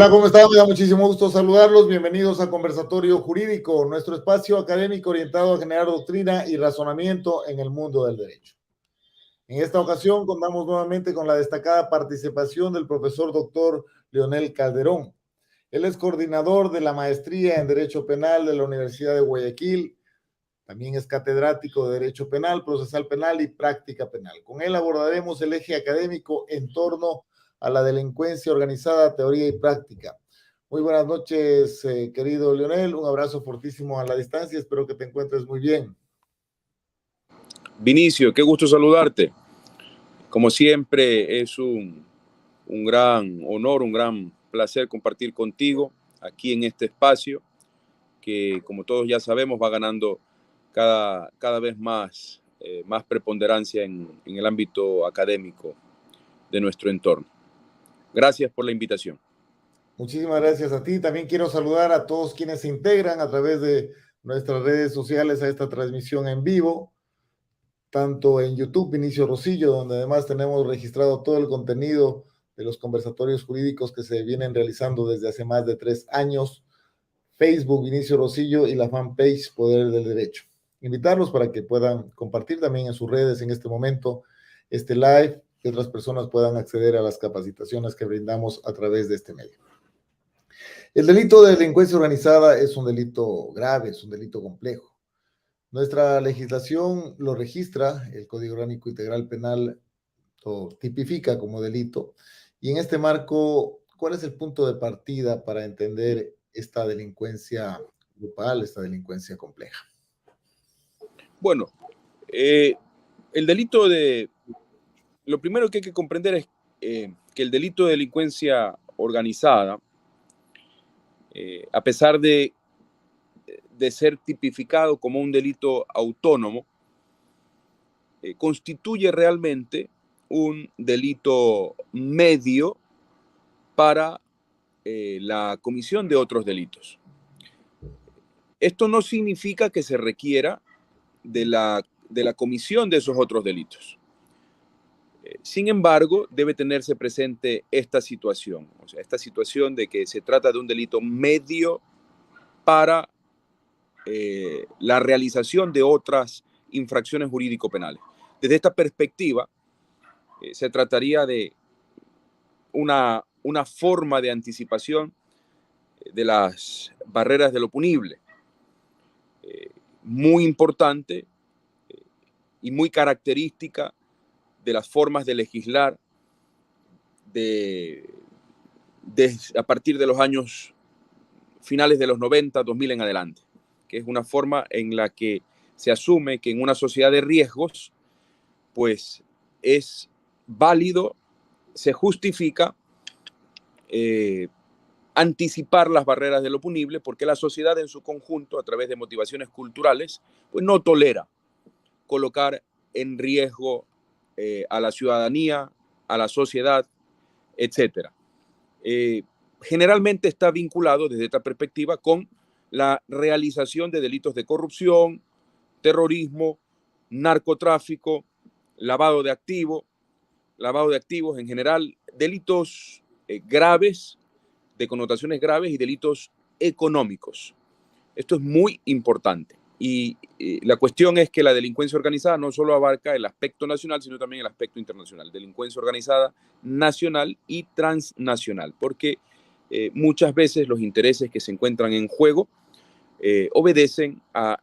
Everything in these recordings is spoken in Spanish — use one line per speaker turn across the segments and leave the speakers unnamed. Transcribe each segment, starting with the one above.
Hola, ¿cómo están? Me da muchísimo gusto saludarlos. Bienvenidos a Conversatorio Jurídico, nuestro espacio académico orientado a generar doctrina y razonamiento en el mundo del derecho. En esta ocasión contamos nuevamente con la destacada participación del profesor doctor Leonel Calderón. Él es coordinador de la maestría en Derecho Penal de la Universidad de Guayaquil. También es catedrático de Derecho Penal, Procesal Penal y Práctica Penal. Con él abordaremos el eje académico en torno a la delincuencia organizada, teoría y práctica. Muy buenas noches, querido Leonel. Un abrazo fortísimo a la distancia. Espero que te encuentres muy bien.
Vinicio, qué gusto saludarte. Como siempre, es un gran honor, un gran placer compartir contigo aquí en este espacio que, como todos ya sabemos, va ganando cada vez más preponderancia en el ámbito académico de nuestro entorno. Gracias por la invitación.
Muchísimas gracias a ti. También quiero saludar a todos quienes se integran a través de nuestras redes sociales a esta transmisión en vivo, tanto en YouTube, Vinicio Rosillo, donde además tenemos registrado todo el contenido de los conversatorios jurídicos que se vienen realizando desde hace más de 3 años, Facebook, Vinicio Rosillo, y la fanpage Poder del Derecho. Invitarlos para que puedan compartir también en sus redes en este momento este live, que otras personas puedan acceder a las capacitaciones que brindamos a través de este medio. El delito de delincuencia organizada es un delito grave, es un delito complejo. Nuestra legislación lo registra, el Código Orgánico Integral Penal lo tipifica como delito. Y en este marco, ¿cuál es el punto de partida para entender esta delincuencia grupal, esta delincuencia compleja?
Bueno, lo primero que hay que comprender es que el delito de delincuencia organizada, a pesar de ser tipificado como un delito autónomo, constituye realmente un delito medio para la comisión de otros delitos. Esto no significa que se requiera de la comisión de esos otros delitos. Sin embargo, debe tenerse presente esta situación, o sea, esta situación de que se trata de un delito medio para la realización de otras infracciones jurídico-penales. Desde esta perspectiva, se trataría de una forma de anticipación de las barreras de lo punible, muy importante y muy característica de las formas de legislar a partir de los años finales de los 90, 2000 en adelante, que es una forma en la que se asume que en una sociedad de riesgos, pues es válido, se justifica anticipar las barreras de lo punible, porque la sociedad en su conjunto, a través de motivaciones culturales, pues no tolera colocar en riesgo a la ciudadanía, a la sociedad, etc. Generalmente está vinculado desde esta perspectiva con la realización de delitos de corrupción, terrorismo, narcotráfico, lavado de activos en general, delitos graves, de connotaciones graves y delitos económicos. Esto es muy importante. Y la cuestión es que la delincuencia organizada no solo abarca el aspecto nacional, sino también el aspecto internacional. Delincuencia organizada nacional y transnacional, porque muchas veces los intereses que se encuentran en juego obedecen a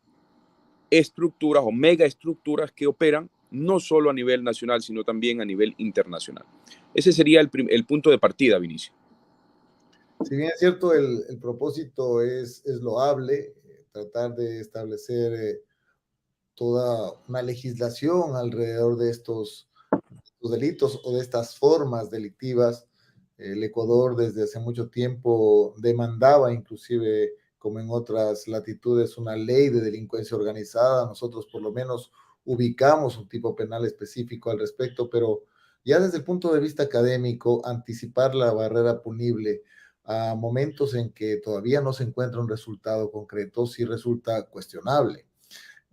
estructuras o megaestructuras que operan no solo a nivel nacional, sino también a nivel internacional. Ese sería el punto de partida, Vinicio.
Si bien es cierto, el propósito es loable, tratar de establecer toda una legislación alrededor de estos delitos o de estas formas delictivas. El Ecuador desde hace mucho tiempo demandaba, inclusive como en otras latitudes, una ley de delincuencia organizada. Nosotros por lo menos ubicamos un tipo penal específico al respecto, pero ya desde el punto de vista académico, anticipar la barrera punible a momentos en que todavía no se encuentra un resultado concreto sí resulta cuestionable.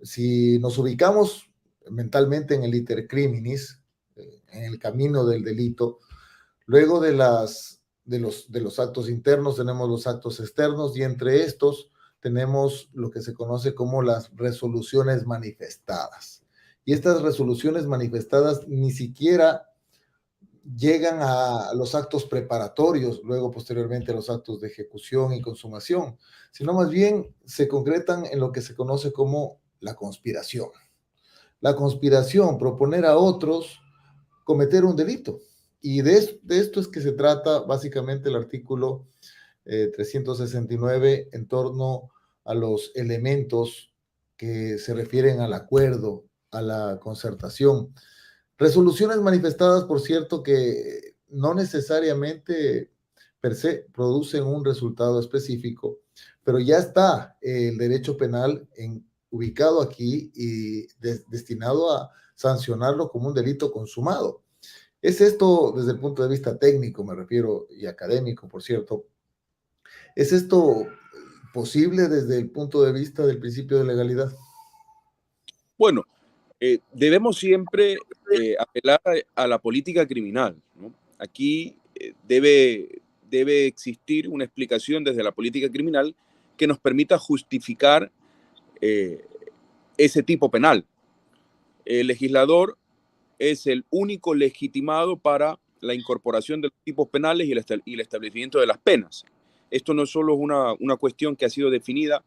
Si nos ubicamos mentalmente en el iter criminis, en el camino del delito, luego de las de los actos internos tenemos los actos externos y entre estos tenemos lo que se conoce como las resoluciones manifestadas. Y estas resoluciones manifestadas ni siquiera llegan a los actos preparatorios, luego posteriormente a los actos de ejecución y consumación, sino más bien se concretan en lo que se conoce como la conspiración. La conspiración, proponer a otros cometer un delito. Y de esto es que se trata básicamente el artículo 369 en torno a los elementos que se refieren al acuerdo, a la concertación. Resoluciones manifestadas, por cierto, que no necesariamente per se producen un resultado específico, pero ya está el derecho penal ubicado aquí y destinado a sancionarlo como un delito consumado. ¿Es esto desde el punto de vista técnico, me refiero, y académico, por cierto? ¿Es esto posible desde el punto de vista del principio de legalidad?
Bueno, debemos siempre apelar a la política criminal, ¿no? Aquí debe existir una explicación desde la política criminal que nos permita justificar ese tipo penal. El legislador es el único legitimado para la incorporación de los tipos penales y el establecimiento de las penas. Esto no solo es una cuestión que ha sido definida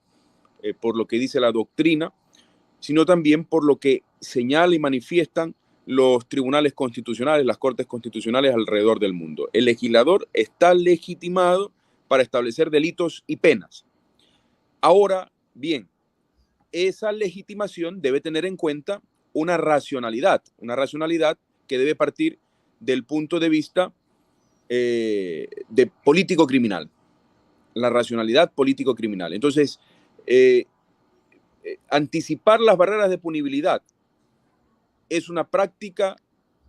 por lo que dice la doctrina, sino también por lo que señala y manifiestan los tribunales constitucionales, las cortes constitucionales alrededor del mundo. El legislador está legitimado para establecer delitos y penas. Ahora bien, esa legitimación debe tener en cuenta una racionalidad que debe partir del punto de vista de político criminal, la racionalidad político criminal. Entonces, anticipar las barreras de punibilidad es una práctica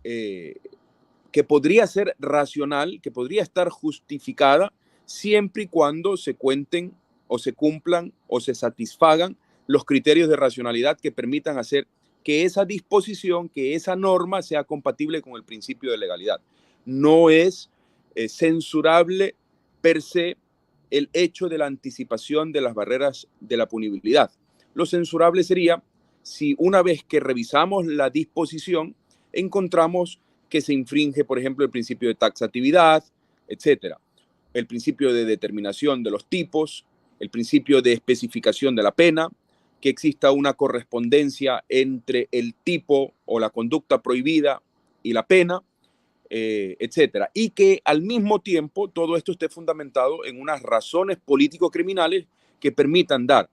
que podría ser racional, que podría estar justificada siempre y cuando se cuenten o se cumplan o se satisfagan los criterios de racionalidad que permitan hacer que esa disposición, que esa norma sea compatible con el principio de legalidad. No es censurable per se el hecho de la anticipación de las barreras de la punibilidad. Lo censurable sería si una vez que revisamos la disposición encontramos que se infringe, por ejemplo, el principio de taxatividad, etcétera, el principio de determinación de los tipos, el principio de especificación de la pena, que exista una correspondencia entre el tipo o la conducta prohibida y la pena, etcétera. Y que al mismo tiempo todo esto esté fundamentado en unas razones político-criminales que permitan dar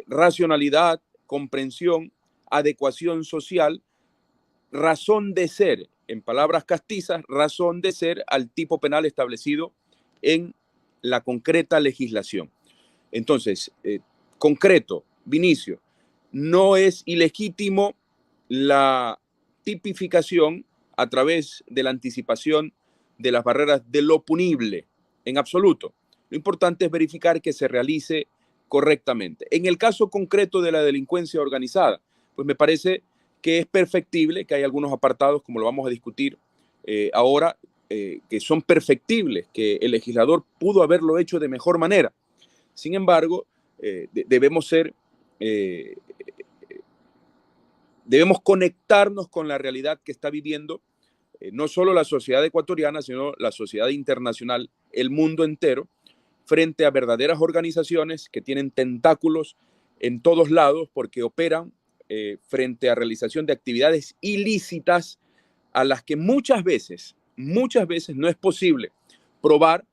racionalidad, comprensión, adecuación social, razón de ser, en palabras castizas, razón de ser al tipo penal establecido en la concreta legislación. Entonces, concreto, Vinicio, no es ilegítimo la tipificación a través de la anticipación de las barreras de lo punible, en absoluto. Lo importante es verificar que se realice correctamente. En el caso concreto de la delincuencia organizada, pues me parece que es perfectible, que hay algunos apartados, como lo vamos a discutir ahora, que son perfectibles, que el legislador pudo haberlo hecho de mejor manera. Sin embargo, debemos conectarnos con la realidad que está viviendo no solo la sociedad ecuatoriana, sino la sociedad internacional, el mundo entero, frente a verdaderas organizaciones que tienen tentáculos en todos lados porque operan frente a realización de actividades ilícitas a las que muchas veces no es posible probar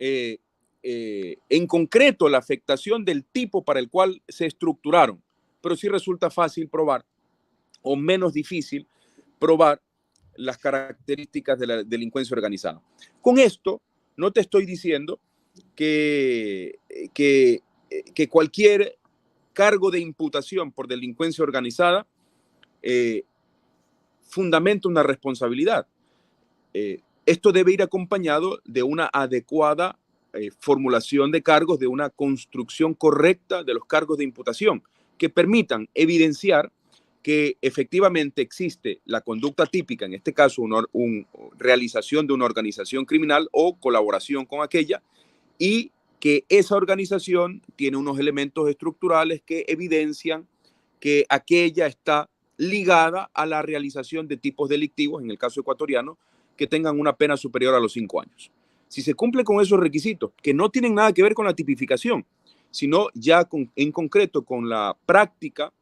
en concreto la afectación del tipo para el cual se estructuraron, pero sí resulta fácil probar o menos difícil probar las características de la delincuencia organizada. Con esto no te estoy diciendo que cualquier cargo de imputación por delincuencia organizada fundamenta una responsabilidad. Esto debe ir acompañado de una adecuada formulación de cargos, de una construcción correcta de los cargos de imputación que permitan evidenciar que efectivamente existe la conducta típica, en este caso una realización de una organización criminal o colaboración con aquella, y que esa organización tiene unos elementos estructurales que evidencian que aquella está ligada a la realización de tipos delictivos, en el caso ecuatoriano, que tengan una pena superior a los 5 años. Si se cumple con esos requisitos, que no tienen nada que ver con la tipificación, sino ya en concreto con la práctica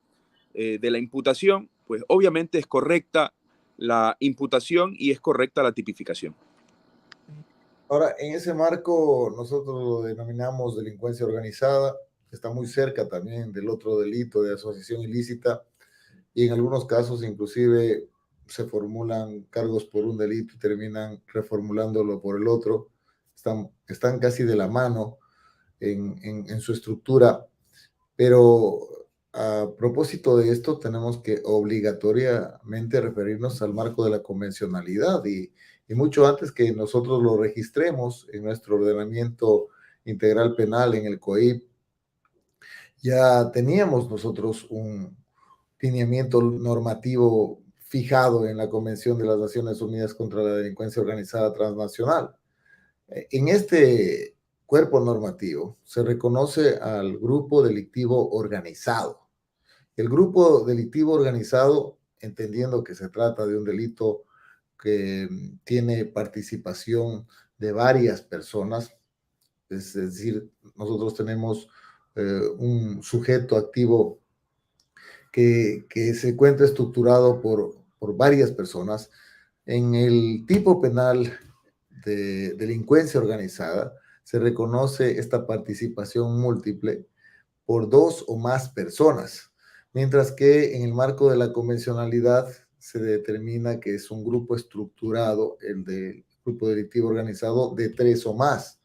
de la imputación, pues obviamente es correcta la imputación y es correcta la tipificación.
Ahora, en ese marco, nosotros lo denominamos delincuencia organizada, está muy cerca también del otro delito de asociación ilícita, y en algunos casos inclusive se formulan cargos por un delito y terminan reformulándolo por el otro. Están casi de la mano en su estructura, pero a propósito de esto tenemos que obligatoriamente referirnos al marco de la convencionalidad y mucho antes que nosotros lo registremos en nuestro ordenamiento integral penal en el COIP, ya teníamos nosotros un lineamiento normativo fijado en la Convención de las Naciones Unidas contra la Delincuencia Organizada Transnacional. En este cuerpo normativo se reconoce al grupo delictivo organizado. El grupo delictivo organizado, entendiendo que se trata de un delito que tiene participación de varias personas, es decir, nosotros tenemos un sujeto activo que se encuentra estructurado por varias personas. En el tipo penal de delincuencia organizada se reconoce esta participación múltiple por 2 o más personas, mientras que en el marco de la convencionalidad se determina que es un grupo estructurado, el del grupo delictivo organizado, de 3 o más.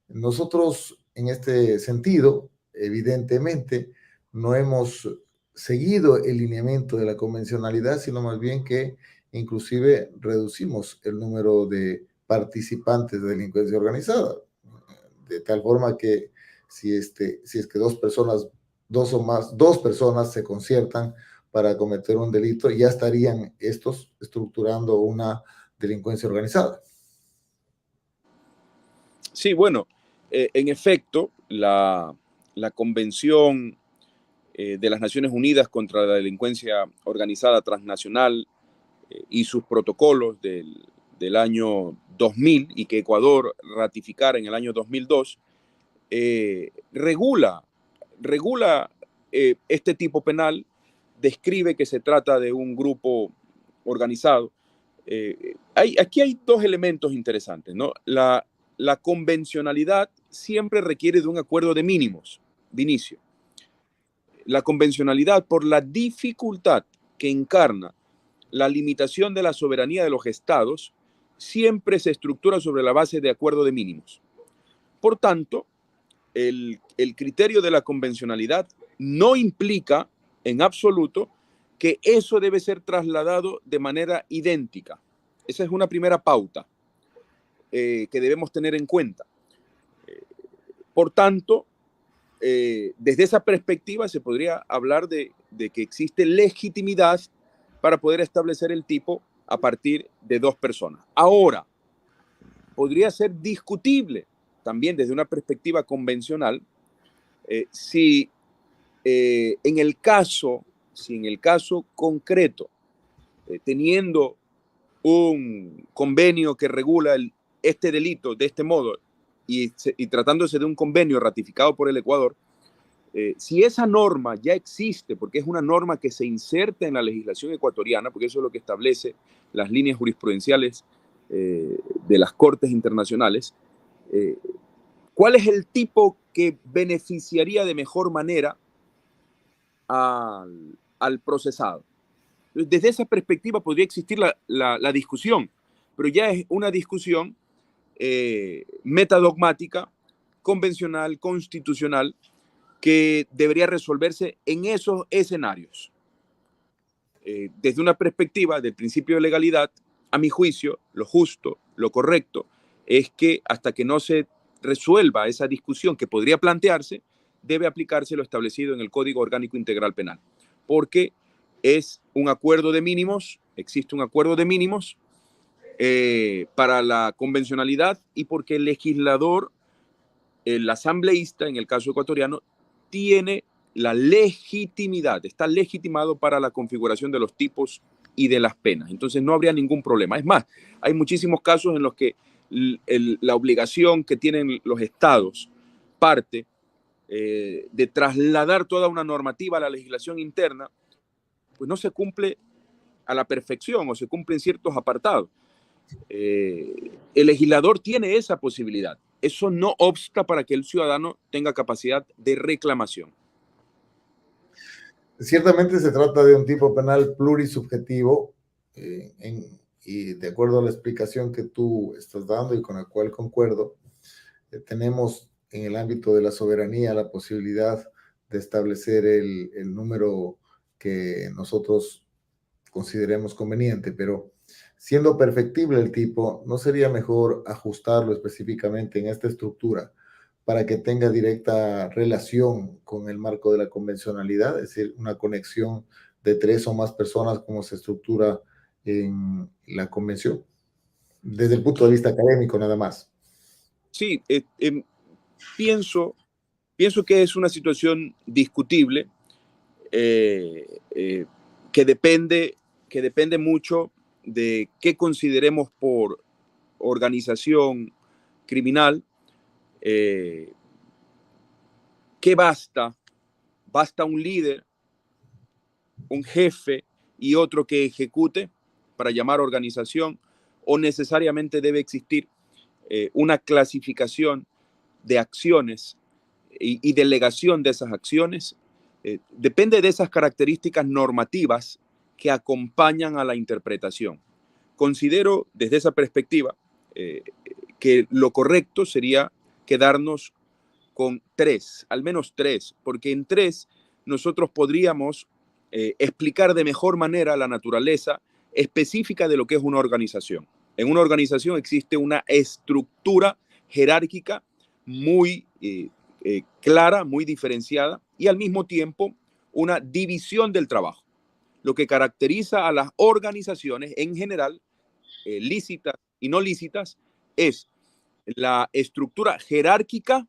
Nosotros, en este sentido, evidentemente, no hemos seguido el lineamiento de la convencionalidad, sino más bien que inclusive reducimos el número de participantes de delincuencia organizada, de tal forma que si es que dos personas se conciertan para cometer un delito, ya estarían estos estructurando una delincuencia organizada.
Sí, bueno, en efecto, la Convención de las Naciones Unidas contra la Delincuencia Organizada Transnacional y sus protocolos del año 2000 y que Ecuador ratificara en el año 2002, regula este tipo penal, describe que se trata de un grupo organizado. Aquí hay dos elementos interesantes, ¿no? La convencionalidad siempre requiere de un acuerdo de mínimos de inicio. La convencionalidad, por la dificultad que encarna la limitación de la soberanía de los estados, siempre se estructura sobre la base de acuerdo de mínimos. Por tanto, el criterio de la convencionalidad no implica en absoluto que eso debe ser trasladado de manera idéntica. Esa es una primera pauta que debemos tener en cuenta. Por tanto, desde esa perspectiva se podría hablar de que existe legitimidad para poder establecer el tipo a partir de 2 personas. Ahora, podría ser discutible también desde una perspectiva convencional si en el caso concreto, teniendo un convenio que regula este delito de este modo y tratándose de un convenio ratificado por el Ecuador, si esa norma ya existe, porque es una norma que se inserta en la legislación ecuatoriana, porque eso es lo que establece las líneas jurisprudenciales de las cortes internacionales, ¿cuál es el tipo que beneficiaría de mejor manera al procesado? Desde esa perspectiva podría existir la discusión, pero ya es una discusión metadogmática, convencional, constitucional, que debería resolverse en esos escenarios. Desde una perspectiva del principio de legalidad, a mi juicio, lo justo, lo correcto, es que hasta que no se resuelva esa discusión que podría plantearse, debe aplicarse lo establecido en el Código Orgánico Integral Penal. Porque es un acuerdo de mínimos, existe un acuerdo de mínimos para la convencionalidad y porque el legislador, el asambleísta, en el caso ecuatoriano, tiene la legitimidad, está legitimado para la configuración de los tipos y de las penas. Entonces no habría ningún problema. Es más, hay muchísimos casos en los que la obligación que tienen los estados parte de trasladar toda una normativa a la legislación interna, pues no se cumple a la perfección o se cumplen ciertos apartados. El legislador tiene esa posibilidad. Eso no obsta para que el ciudadano tenga capacidad de reclamación.
Ciertamente se trata de un tipo penal plurisubjetivo y de acuerdo a la explicación que tú estás dando y con la cual concuerdo, tenemos en el ámbito de la soberanía la posibilidad de establecer el número que nosotros consideremos conveniente, pero siendo perfectible el tipo, ¿no sería mejor ajustarlo específicamente en esta estructura para que tenga directa relación con el marco de la convencionalidad, es decir, una conexión de 3 o más personas como se estructura en la convención, desde el punto de vista académico nada más?
Sí, pienso que es una situación discutible que depende mucho de qué consideremos por organización criminal. ¿Qué basta? ¿Basta un líder, un jefe y otro que ejecute para llamar organización? ¿O necesariamente debe existir una clasificación de acciones y delegación de esas acciones? Depende de esas características normativas que acompañan a la interpretación. Considero desde esa perspectiva que lo correcto sería quedarnos con 3, al menos 3, porque en 3 nosotros podríamos explicar de mejor manera la naturaleza específica de lo que es una organización. En una organización existe una estructura jerárquica muy clara, muy diferenciada y al mismo tiempo una división del trabajo. Lo que caracteriza a las organizaciones en general, lícitas y no lícitas, es la estructura jerárquica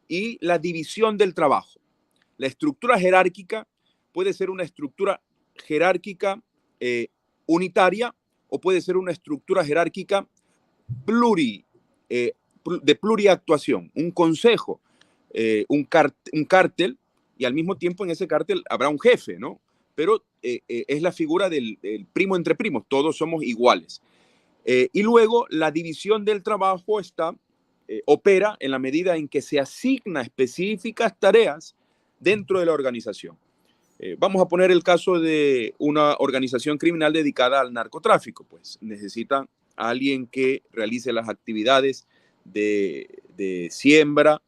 y la división del trabajo. La estructura jerárquica puede ser una estructura jerárquica unitaria o puede ser una estructura jerárquica de pluriactuación, un consejo, un cártel, y al mismo tiempo en ese cártel habrá un jefe, ¿no? Pero es la figura del primo entre primos, todos somos iguales. Y luego la división del trabajo opera en la medida en que se asigna específicas tareas dentro de la organización. Vamos a poner el caso de una organización criminal dedicada al narcotráfico, pues necesitan a alguien que realice las actividades de siembra.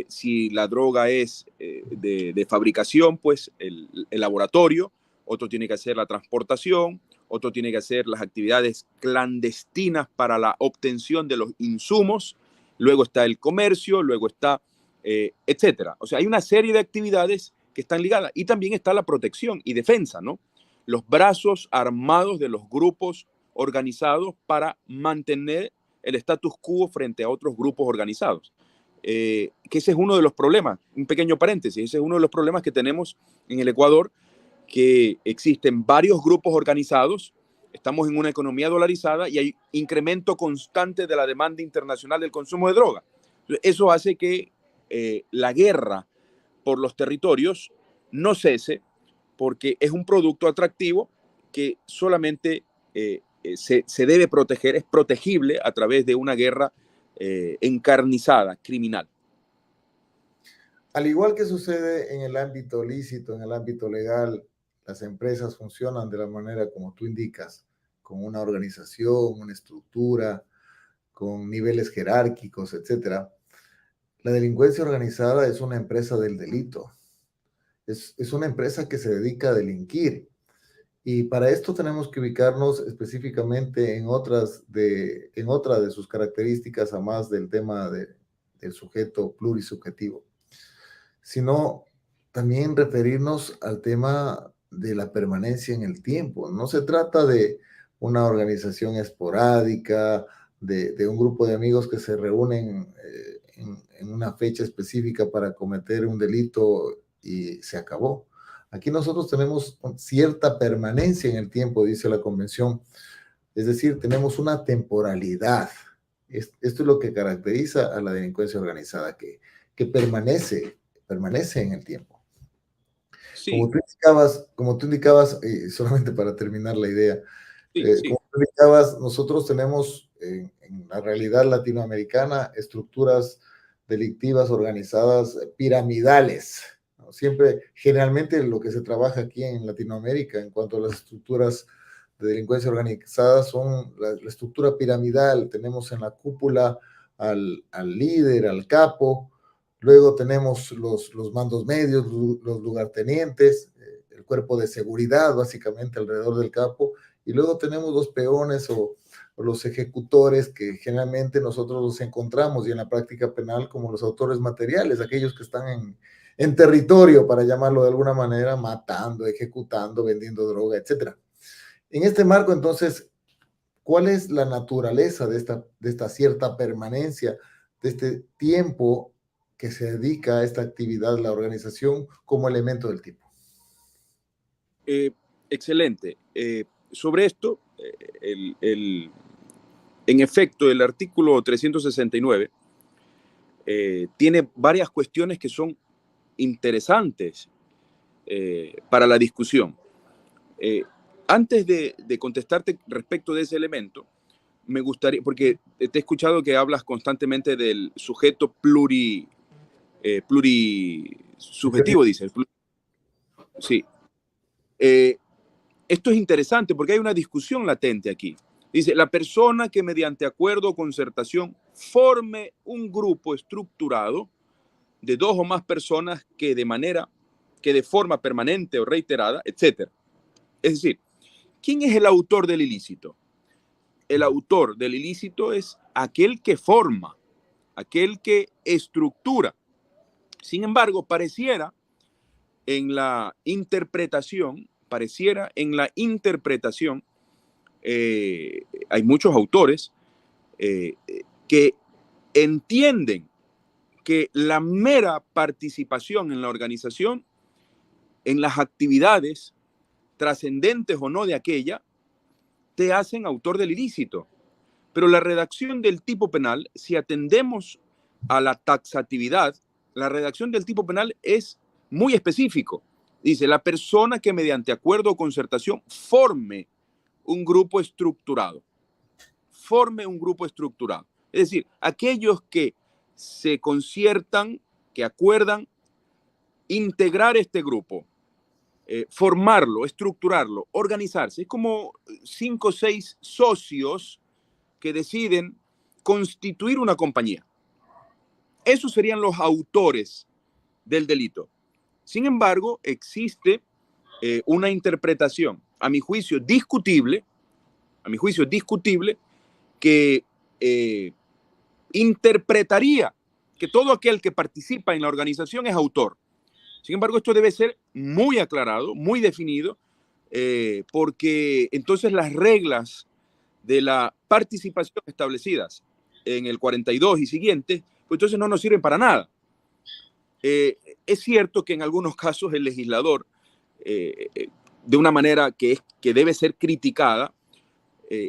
Si la droga es de fabricación, pues el laboratorio. Otro tiene que hacer la transportación, otro tiene que hacer las actividades clandestinas para la obtención de los insumos, luego está el comercio, luego está, etcétera. O sea, hay una serie de actividades que están ligadas y también está la protección y defensa, ¿no? Los brazos armados de los grupos organizados para mantener el status quo frente a otros grupos organizados. Que ese es uno de los problemas, un pequeño paréntesis, ese es uno de los problemas que tenemos en el Ecuador, que existen varios grupos organizados, estamos en una economía dolarizada y hay incremento constante de la demanda internacional del consumo de droga. Eso hace que la guerra por los territorios no cese porque es un producto atractivo que solamente se debe proteger, es protegible a través de una guerra encarnizada, criminal.
Al igual que sucede en el ámbito lícito, en el ámbito legal, las empresas funcionan de la manera como tú indicas, con una organización, una estructura, con niveles jerárquicos, etcétera. La delincuencia organizada es una empresa del delito. Es una empresa que se dedica a delinquir. Y para esto tenemos que ubicarnos específicamente en otra de sus características, a más del tema del sujeto plurisubjetivo, sino también referirnos al tema de la permanencia en el tiempo. No se trata de una organización esporádica, de un grupo de amigos que se reúnen en una fecha específica para cometer un delito y se acabó. Aquí nosotros tenemos cierta permanencia en el tiempo, dice la Convención. Es decir, tenemos una temporalidad. Esto es lo que caracteriza a la delincuencia organizada, que permanece en el tiempo.
Sí,
Como tú indicabas, solamente para terminar la idea,
sí, sí.
como tú indicabas, nosotros tenemos en la realidad latinoamericana estructuras delictivas organizadas piramidales, ¿no? Siempre, generalmente lo que se trabaja aquí en Latinoamérica en cuanto a las estructuras de delincuencia organizada son la estructura piramidal. Tenemos en la cúpula al líder, al capo. Luego tenemos los mandos medios, los lugartenientes, el cuerpo de seguridad básicamente alrededor del capo, y luego tenemos los peones o los ejecutores que generalmente nosotros los encontramos y en la práctica penal como los autores materiales, aquellos que están en territorio, para llamarlo de alguna manera, matando, ejecutando, vendiendo droga, etc. En este marco, entonces, ¿cuál es la naturaleza de esta cierta permanencia, de este tiempo que se dedica a esta actividad, la organización, como elemento del tipo?
Excelente. Sobre esto, en efecto, el artículo 369 tiene varias cuestiones que son interesantes para la discusión. Antes de contestarte respecto de ese elemento, me gustaría, porque te he escuchado que hablas constantemente del sujeto plurisubjetivo, dices. Sí. Esto es interesante porque hay una discusión latente aquí. Dice, la persona que mediante acuerdo o concertación forme un grupo estructurado de dos o más personas que de forma permanente o reiterada, etc. Es decir, ¿quién es el autor del ilícito? El autor del ilícito es aquel que forma, aquel que estructura. Sin embargo, pareciera en la interpretación, hay muchos autores que entienden que la mera participación en la organización, en las actividades trascendentes o no de aquella, te hacen autor del ilícito. Pero la redacción del tipo penal, si atendemos a la taxatividad, la redacción del tipo penal es muy específico. Dice, la persona que mediante acuerdo o concertación forme un grupo estructurado. Forme un grupo estructurado. Es decir, aquellos que se conciertan, que acuerdan integrar este grupo, formarlo, estructurarlo, organizarse. Es como 5 o 6 socios que deciden constituir una compañía. Esos serían los autores del delito. Sin embargo, existe una interpretación, a mi juicio discutible, que interpretaría que todo aquel que participa en la organización es autor. Sin embargo, esto debe ser muy aclarado, muy definido, porque entonces las reglas de la participación establecidas en el 42 y siguientes, pues entonces no nos sirven para nada. Es cierto que en algunos casos el legislador, de una manera que debe ser criticada,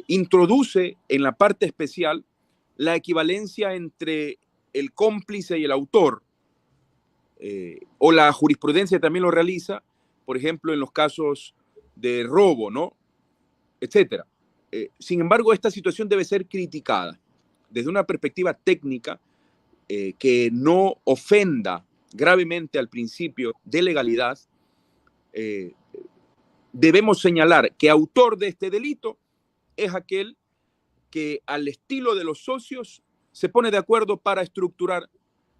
introduce en la parte especial la equivalencia entre el cómplice y el autor, o la jurisprudencia también lo realiza, por ejemplo, en los casos de robo, ¿no? Etcétera. Sin embargo, esta situación debe ser criticada desde una perspectiva técnica que no ofenda gravemente al principio de legalidad. Debemos señalar que autor de este delito es aquel que al estilo de los socios se pone de acuerdo para estructurar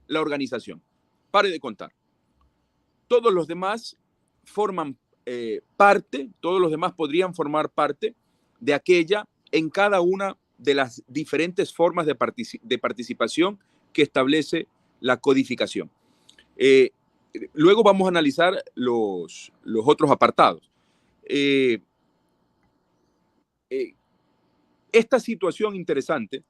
la organización. Pare de contar. Todos los demás forman parte, todos los demás podrían formar parte de aquella en cada una de las diferentes formas de participación que establece la codificación. Luego vamos a analizar los otros apartados. eh, esta situación interesante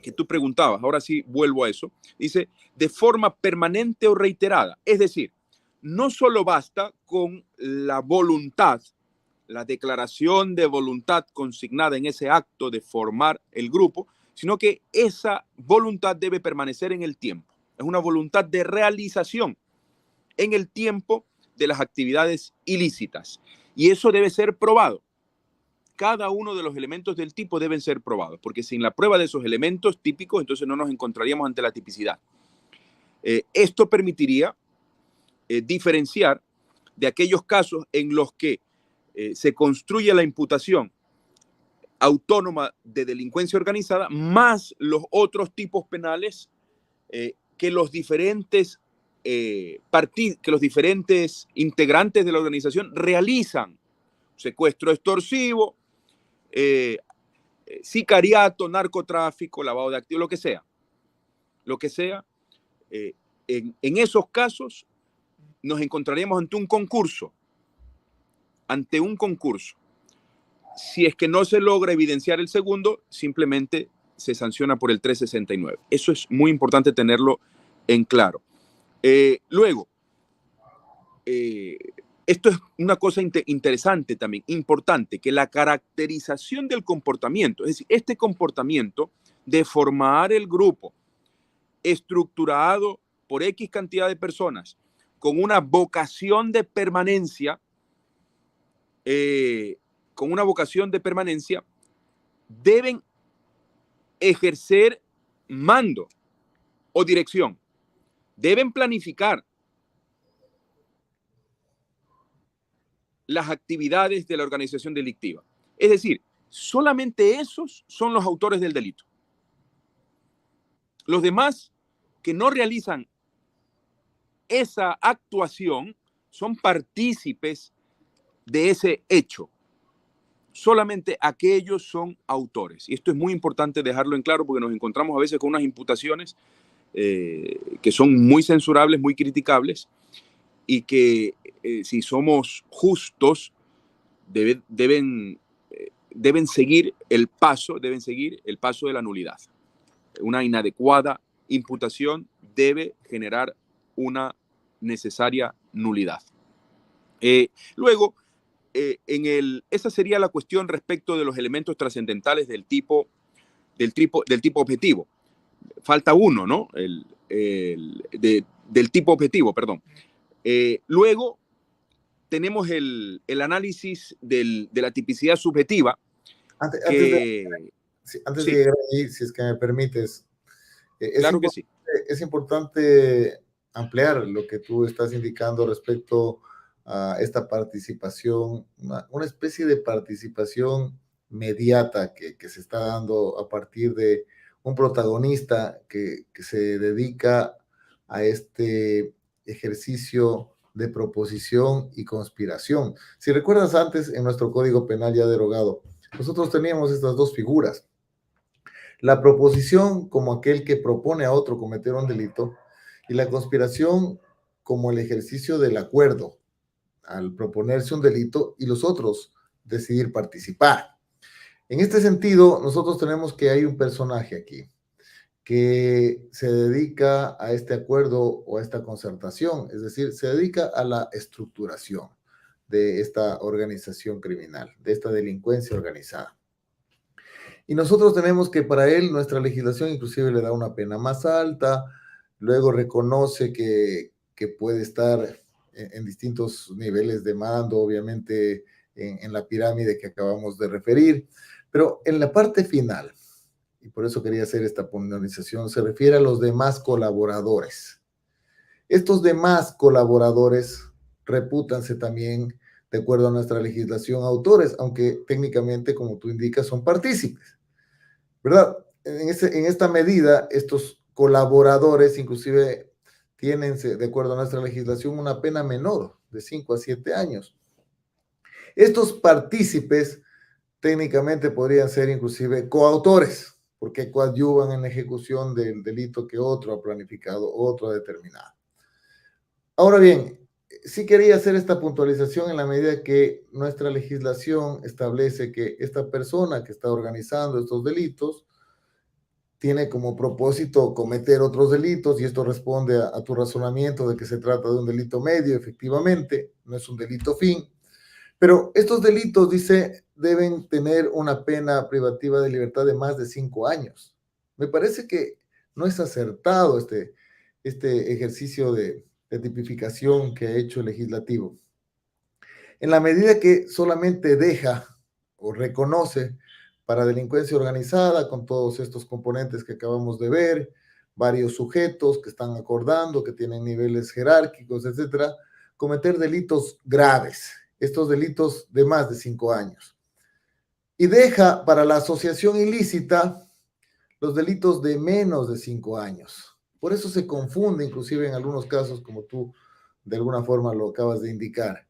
que tú preguntabas, ahora sí vuelvo a eso, dice, de forma permanente o reiterada. Es decir, no solo basta con la voluntad, la declaración de voluntad consignada en ese acto de formar el grupo, sino que esa voluntad debe permanecer en el tiempo. Es una voluntad de realización en el tiempo de las actividades ilícitas. Y eso debe ser probado. Cada uno de los elementos del tipo deben ser probados, porque sin la prueba de esos elementos típicos, entonces no nos encontraríamos ante la tipicidad. Esto permitiría diferenciar de aquellos casos en los que se construye la imputación autónoma de delincuencia organizada, más los otros tipos penales que los diferentes que los diferentes integrantes de la organización realizan. Secuestro extorsivo, sicariato, narcotráfico, lavado de activos, lo que sea, en esos casos nos encontraríamos ante un concurso. Si es que no se logra evidenciar el segundo, simplemente se sanciona por el 369. Eso es muy importante tenerlo en claro. Luego, esto es una cosa interesante también, importante, que la caracterización del comportamiento, es decir, este comportamiento de formar el grupo estructurado por X cantidad de personas con una vocación de permanencia, deben ejercer mando o dirección, deben planificar las actividades de la organización delictiva. Es decir, solamente esos son los autores del delito. Los demás que no realizan esa actuación son partícipes de ese hecho. Solamente aquellos son autores. Y esto es muy importante dejarlo en claro porque nos encontramos a veces con unas imputaciones que son muy censurables, muy criticables y que si somos justos deben seguir el paso de la nulidad. Una inadecuada imputación debe generar una necesaria nulidad. Luego, esa sería la cuestión respecto de los elementos trascendentales del tipo objetivo. Falta uno, ¿no? Del tipo objetivo, perdón. Luego tenemos el análisis de la tipicidad subjetiva.
Antes de llegar ahí, si es que me permites,
claro que sí.
Es importante ampliar lo que tú estás indicando respecto a esta participación, una especie de participación mediata que se está dando a partir de un protagonista que se dedica a este ejercicio de proposición y conspiración. Si recuerdas antes, en nuestro Código Penal ya derogado, nosotros teníamos estas dos figuras. La proposición como aquel que propone a otro cometer un delito y la conspiración como el ejercicio del acuerdo al proponerse un delito y los otros decidir participar. En este sentido, nosotros tenemos que hay un personaje aquí que se dedica a este acuerdo o a esta concertación, es decir, se dedica a la estructuración de esta organización criminal, de esta delincuencia organizada. Y nosotros tenemos que para él, nuestra legislación inclusive le da una pena más alta, luego reconoce que puede estar en distintos niveles de mando, obviamente en la pirámide que acabamos de referir, pero en la parte final, y por eso quería hacer esta puntualización, se refiere a los demás colaboradores. Estos demás colaboradores repútanse también, de acuerdo a nuestra legislación, autores, aunque técnicamente, como tú indicas, son partícipes, ¿verdad? En esta medida, estos colaboradores inclusive tienen, de acuerdo a nuestra legislación, una pena menor, de 5 a 7 años. Estos partícipes técnicamente podrían ser inclusive coautores, porque coadyuvan en la ejecución del delito que otro ha planificado, otro ha determinado. Ahora bien, sí quería hacer esta puntualización en la medida que nuestra legislación establece que esta persona que está organizando estos delitos tiene como propósito cometer otros delitos, y esto responde a tu razonamiento de que se trata de un delito medio, efectivamente, no es un delito fin, pero estos delitos, dice, deben tener una pena privativa de libertad de más de 5 años. Me parece que no es acertado este ejercicio de tipificación que ha hecho el legislativo. En la medida que solamente deja o reconoce para delincuencia organizada, con todos estos componentes que acabamos de ver, varios sujetos que están acordando, que tienen niveles jerárquicos, etcétera, cometer delitos graves, estos delitos de más de 5 años. Y deja para la asociación ilícita los delitos de menos de 5 años. Por eso se confunde, inclusive en algunos casos, como tú de alguna forma lo acabas de indicar,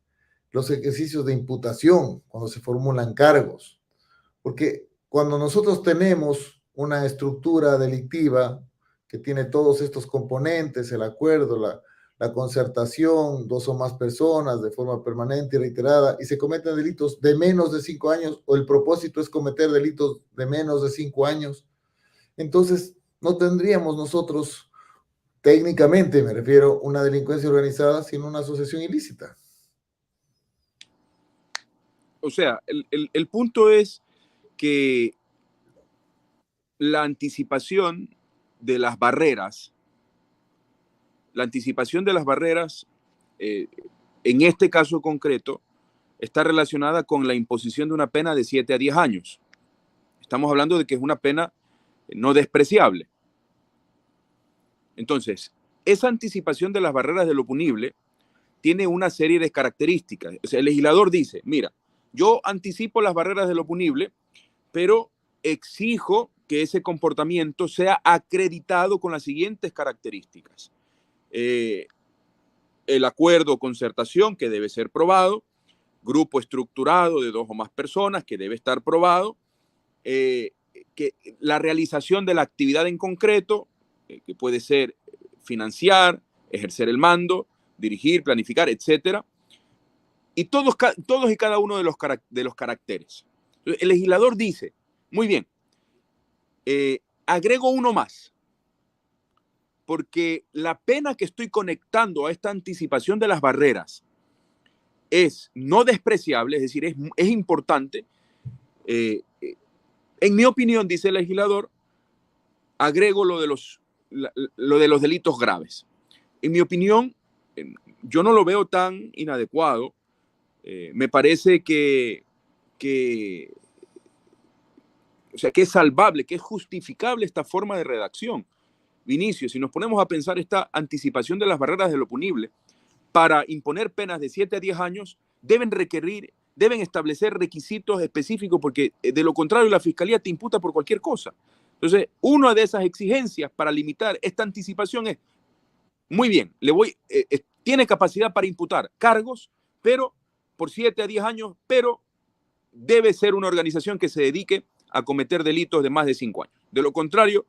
los ejercicios de imputación, cuando se formulan cargos. Porque cuando nosotros tenemos una estructura delictiva que tiene todos estos componentes, el acuerdo, la concertación, 2 o más personas de forma permanente y reiterada, y se cometen delitos de menos de 5 años, o el propósito es cometer delitos de menos de 5 años, entonces no tendríamos nosotros, técnicamente me refiero, una delincuencia organizada, sino una asociación ilícita.
O sea, el punto es que la anticipación de las barreras, en este caso concreto, está relacionada con la imposición de una pena de 7 a 10 años. Estamos hablando de que es una pena no despreciable. Entonces, esa anticipación de las barreras de lo punible tiene una serie de características. O sea, el legislador dice, mira, yo anticipo las barreras de lo punible, pero exijo que ese comportamiento sea acreditado con las siguientes características. El acuerdo o concertación, que debe ser probado, grupo estructurado de 2 o más personas, que debe estar probado, que la realización de la actividad en concreto, que puede ser financiar, ejercer el mando, dirigir, planificar, etcétera, y todos y cada uno de los caracteres. El legislador dice, muy bien, agrego uno más, porque la pena que estoy conectando a esta anticipación de las barreras es no despreciable, es decir, es importante. En mi opinión, dice el legislador, agrego lo de los delitos graves. En mi opinión, yo no lo veo tan inadecuado. Me parece o sea, que es salvable, que es justificable esta forma de redacción. Vinicio, si nos ponemos a pensar esta anticipación de las barreras de lo punible, para imponer penas de 7 a 10 años, deben establecer requisitos específicos, porque de lo contrario la fiscalía te imputa por cualquier cosa. Entonces, una de esas exigencias para limitar esta anticipación es, muy bien, tiene capacidad para imputar cargos, pero por 7 a 10 años, pero debe ser una organización que se dedique a cometer delitos de más de 5 años. De lo contrario,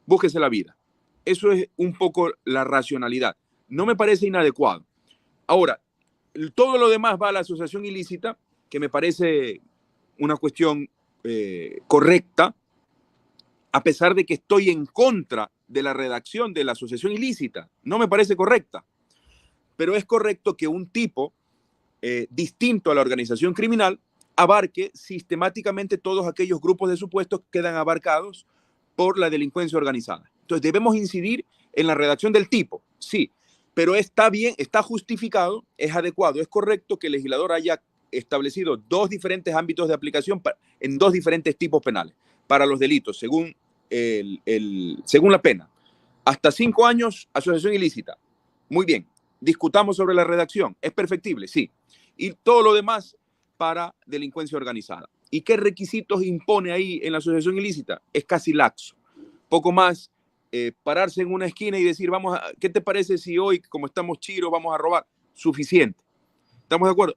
búsquese la vida. Eso es un poco la racionalidad. No me parece inadecuado. Ahora, todo lo demás va a la asociación ilícita, que me parece una cuestión correcta, a pesar de que estoy en contra de la redacción de la asociación ilícita. No me parece correcta, pero es correcto que un tipo distinto a la organización criminal abarque sistemáticamente todos aquellos grupos de supuestos que quedan abarcados por la delincuencia organizada. Entonces, debemos incidir en la redacción del tipo, sí, pero está bien, está justificado, es adecuado, es correcto que el legislador haya establecido 2 diferentes ámbitos de aplicación en 2 diferentes tipos penales para los delitos, según la pena. Hasta 5 años, asociación ilícita. Muy bien, discutamos sobre la redacción. ¿Es perfectible? Sí. Y todo lo demás para delincuencia organizada. ¿Y qué requisitos impone ahí en la asociación ilícita? Es casi laxo. Poco más pararse en una esquina y decir, ¿qué te parece si hoy, como estamos chiros, vamos a robar? Suficiente. ¿Estamos de acuerdo?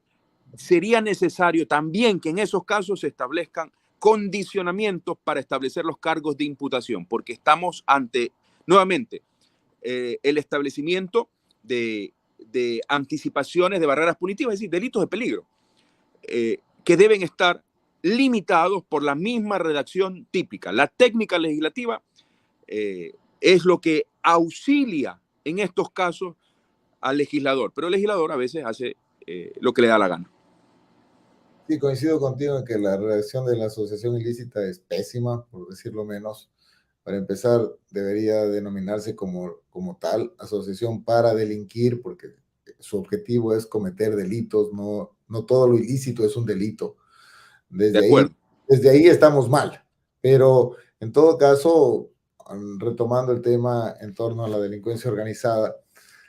Sería necesario también que en esos casos se establezcan condicionamientos para establecer los cargos de imputación, porque estamos ante, nuevamente, el establecimiento de de anticipaciones de barreras punitivas, es decir, delitos de peligro, que deben estar limitados por la misma redacción típica. La técnica legislativa es lo que auxilia en estos casos al legislador, pero el legislador a veces hace lo que le da la gana.
Sí, coincido contigo en que la redacción de la asociación ilícita es pésima, por decirlo menos. Para empezar, debería denominarse como tal, asociación para delinquir, porque su objetivo es cometer delitos, no todo lo ilícito es un delito.
De acuerdo.
Desde ahí estamos mal, pero en todo caso, retomando el tema en torno a la delincuencia organizada,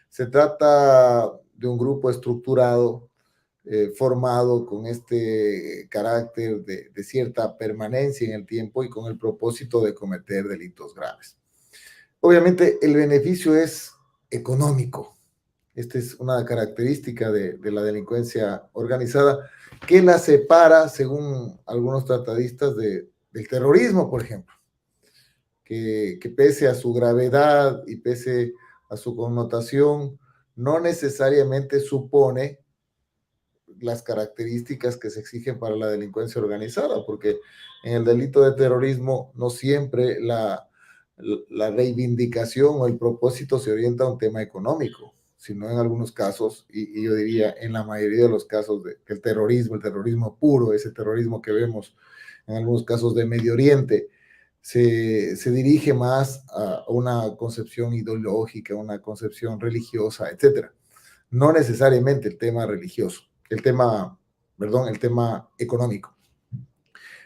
se trata de un grupo estructurado, formado con este carácter de cierta permanencia en el tiempo y con el propósito de cometer delitos graves. Obviamente el beneficio es económico. Esta es una característica de la delincuencia organizada que la separa, según algunos tratadistas, del terrorismo, por ejemplo, que pese a su gravedad y pese a su connotación, no necesariamente supone las características que se exigen para la delincuencia organizada, porque en el delito de terrorismo no siempre la reivindicación o el propósito se orienta a un tema económico, sino en algunos casos, y yo diría en la mayoría de los casos el terrorismo puro, ese terrorismo que vemos en algunos casos de Medio Oriente, se dirige más a una concepción ideológica, una concepción religiosa, etcétera. No necesariamente el tema religioso, el tema económico.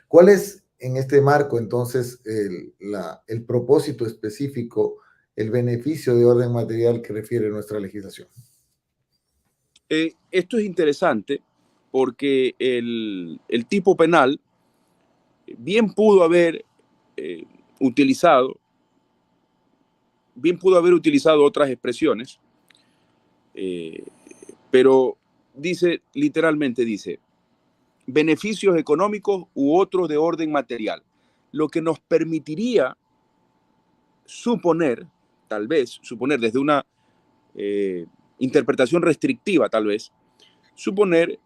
¿Cuál es en este marco entonces el propósito específico, el beneficio de orden material que refiere nuestra legislación?
Esto es interesante porque el tipo penal bien pudo haber utilizado otras expresiones, pero literalmente dice, beneficios económicos u otros de orden material, lo que nos permitiría suponer desde una interpretación restrictiva, tal vez, suponer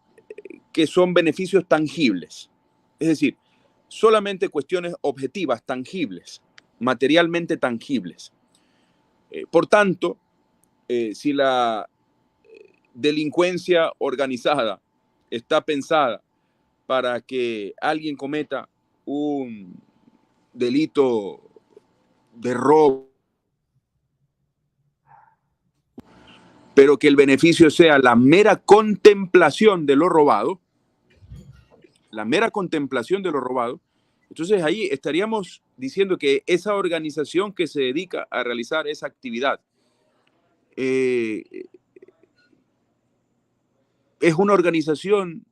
que son beneficios tangibles, es decir, solamente cuestiones objetivas, tangibles, materialmente tangibles. Por tanto, si la delincuencia organizada está pensada para que alguien cometa un delito de robo, pero que el beneficio sea la mera contemplación de lo robado, entonces ahí estaríamos diciendo que esa organización que se dedica a realizar esa actividad es una organización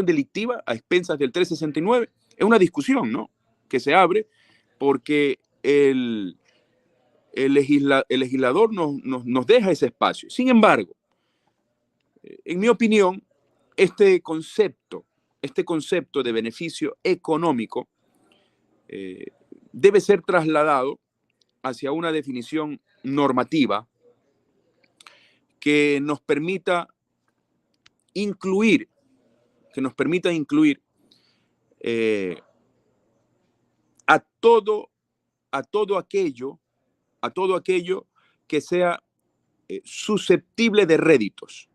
delictiva a expensas del 369. Es una discusión, ¿no?, que se abre porque el legislador nos deja ese espacio. Sin embargo, en mi opinión, este concepto de beneficio económico debe ser trasladado hacia una definición normativa que nos permita incluir a todo aquello que sea susceptible de réditos.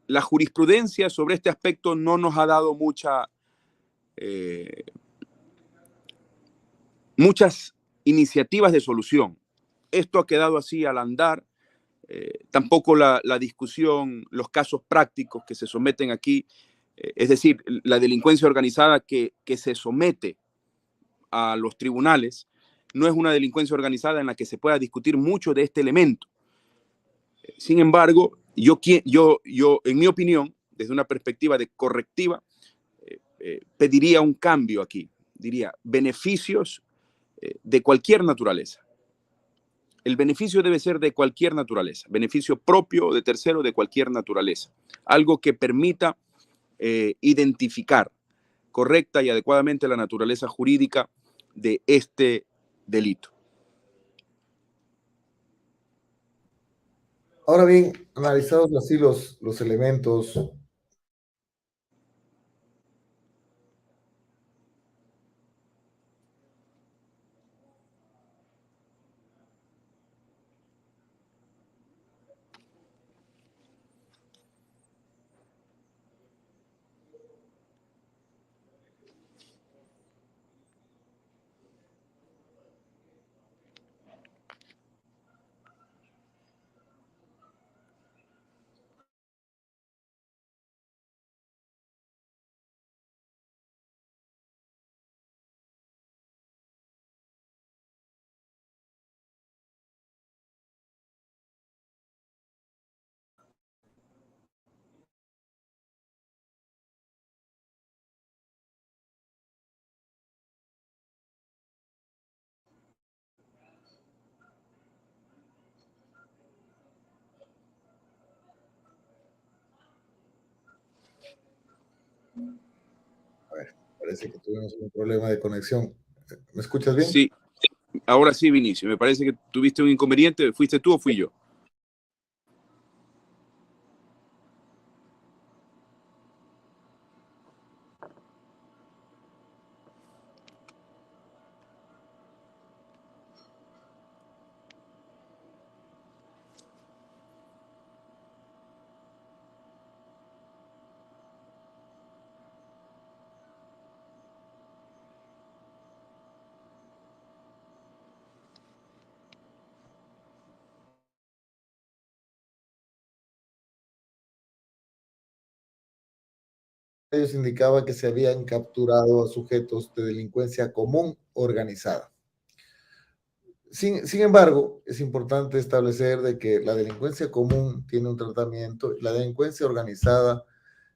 La jurisprudencia sobre este aspecto no nos ha dado muchas iniciativas de solución. Esto ha quedado así al andar. Tampoco la discusión, los casos prácticos que se someten aquí, es decir, la delincuencia organizada que se somete a los tribunales, no es una delincuencia organizada en la que se pueda discutir mucho de este elemento. Sin embargo, yo en mi opinión, desde una perspectiva de correctiva, pediría un cambio aquí. Diría, beneficios de cualquier naturaleza. El beneficio debe ser de cualquier naturaleza, beneficio propio o de tercero de cualquier naturaleza. Algo que permita identificar correcta y adecuadamente la naturaleza jurídica de este delito.
Ahora bien, analizados así los elementos, a ver, parece que tuvimos un problema de conexión. ¿Me escuchas bien?
Sí, ahora sí, Vinicio, me parece que tuviste un inconveniente. ¿Fuiste tú o fui yo?
Ellos indicaban que se habían capturado a sujetos de delincuencia común organizada. Sin embargo, es importante establecer de que la delincuencia común tiene un tratamiento, la delincuencia organizada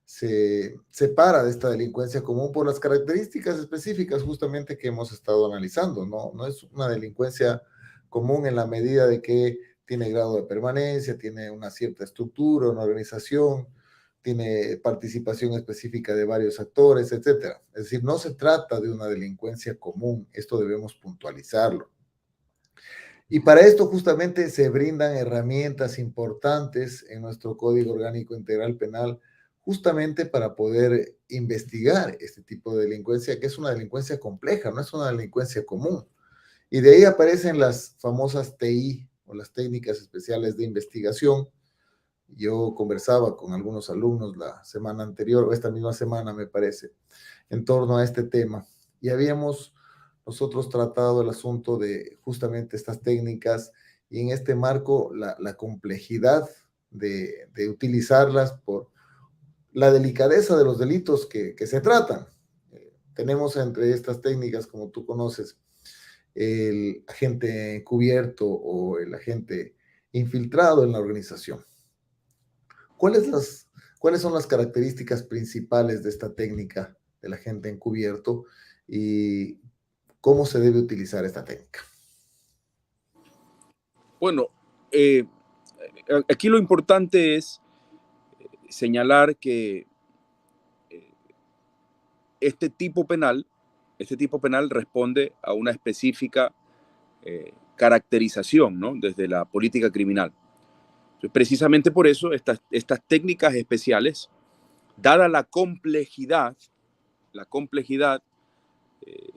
se separa de esta delincuencia común por las características específicas justamente que hemos estado analizando, ¿no? No es una delincuencia común en la medida de que tiene grado de permanencia, tiene una cierta estructura, una organización, tiene participación específica de varios actores, etcétera. Es decir, no se trata de una delincuencia común, esto debemos puntualizarlo. Y para esto justamente se brindan herramientas importantes en nuestro Código Orgánico Integral Penal, justamente para poder investigar este tipo de delincuencia, que es una delincuencia compleja, no es una delincuencia común. Y de ahí aparecen las famosas TI o las técnicas especiales de investigación. Yo conversaba con algunos alumnos la semana anterior, o esta misma semana me parece, en torno a este tema. Y habíamos nosotros tratado el asunto de justamente estas técnicas y en este marco la complejidad de utilizarlas por la delicadeza de los delitos que se tratan. Tenemos entre estas técnicas, como tú conoces, el agente encubierto o el agente infiltrado en la organización. ¿Cuáles son las características principales de esta técnica del agente encubierto y cómo se debe utilizar esta técnica?
Bueno, aquí lo importante es señalar que este tipo penal responde a una específica caracterización, ¿no? Desde la política criminal. Entonces, precisamente por eso estas técnicas especiales, dada la complejidad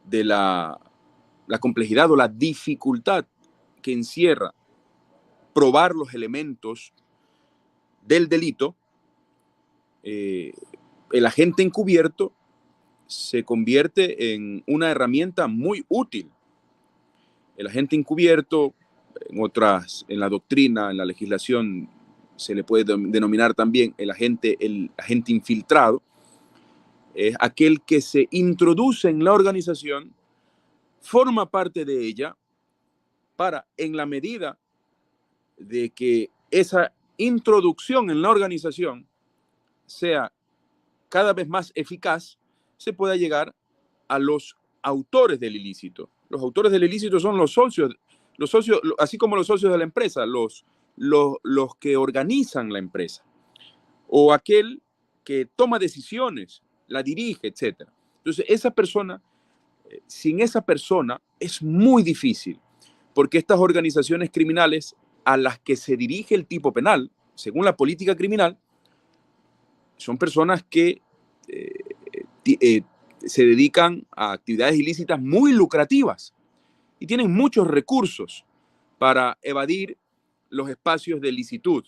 de la complejidad o la dificultad que encierra probar los elementos del delito, el agente encubierto se convierte en una herramienta muy útil. El agente encubierto, en la doctrina, en la legislación, se le puede denominar también el agente infiltrado, es aquel que se introduce en la organización, forma parte de ella, para, en la medida de que esa introducción en la organización sea cada vez más eficaz, se pueda llegar a los autores del ilícito. Los autores del ilícito son los socios, así como los socios de la empresa, los que organizan la empresa, o aquel que toma decisiones, la dirige, etc. Entonces, esa persona, sin esa persona es muy difícil, porque estas organizaciones criminales a las que se dirige el tipo penal, según la política criminal, son personas que se dedican a actividades ilícitas muy lucrativas y tienen muchos recursos para evadir los espacios de licitud.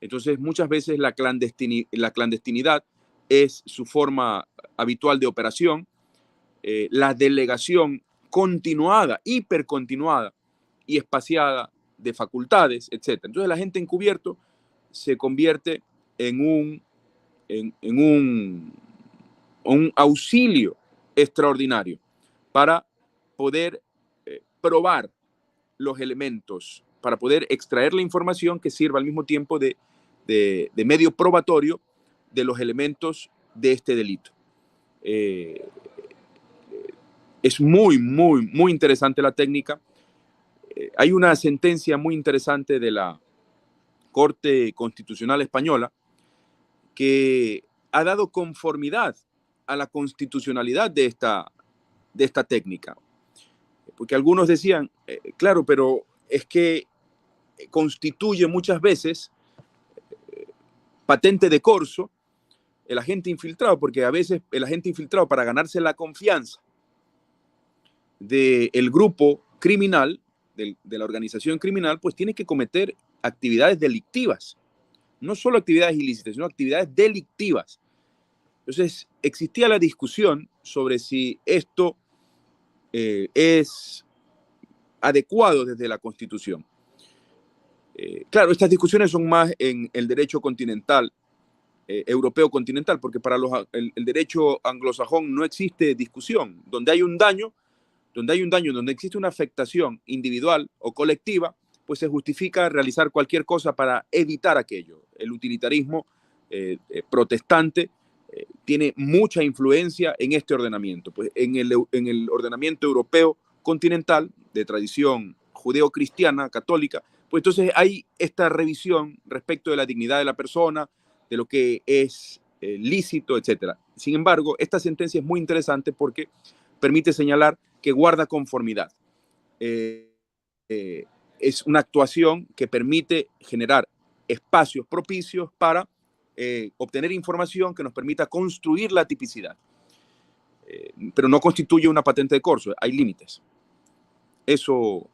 Entonces, muchas veces la clandestinidad es su forma habitual de operación, la delegación continuada, hipercontinuada y espaciada de facultades, etc. Entonces, la gente encubierto se convierte en un auxilio extraordinario para poder probar los elementos, para poder extraer la información que sirva al mismo tiempo de medio probatorio de los elementos de este delito. Es muy, muy, muy interesante la técnica. Hay una sentencia muy interesante de la Corte Constitucional Española que ha dado conformidad a la constitucionalidad de esta técnica. Porque algunos decían, claro, pero es que constituye muchas veces patente de corso el agente infiltrado, porque a veces el agente infiltrado, para ganarse la confianza del grupo criminal, de la organización criminal, pues tiene que cometer actividades delictivas, no solo actividades ilícitas, sino actividades delictivas. Entonces, existía la discusión sobre si esto es adecuado desde la Constitución. Claro, estas discusiones son más en el derecho continental, europeo continental, porque para el derecho anglosajón no existe discusión. Donde hay un daño, donde existe una afectación individual o colectiva, pues se justifica realizar cualquier cosa para evitar aquello. El utilitarismo protestante tiene mucha influencia en este ordenamiento. Pues en el ordenamiento europeo continental, de tradición judeo-cristiana, católica, pues entonces hay esta revisión respecto de la dignidad de la persona, de lo que es lícito, etc. Sin embargo, esta sentencia es muy interesante porque permite señalar que guarda conformidad. Es una actuación que permite generar espacios propicios para obtener información que nos permita construir la tipicidad. Pero no constituye una patente de corso, hay límites. Eso.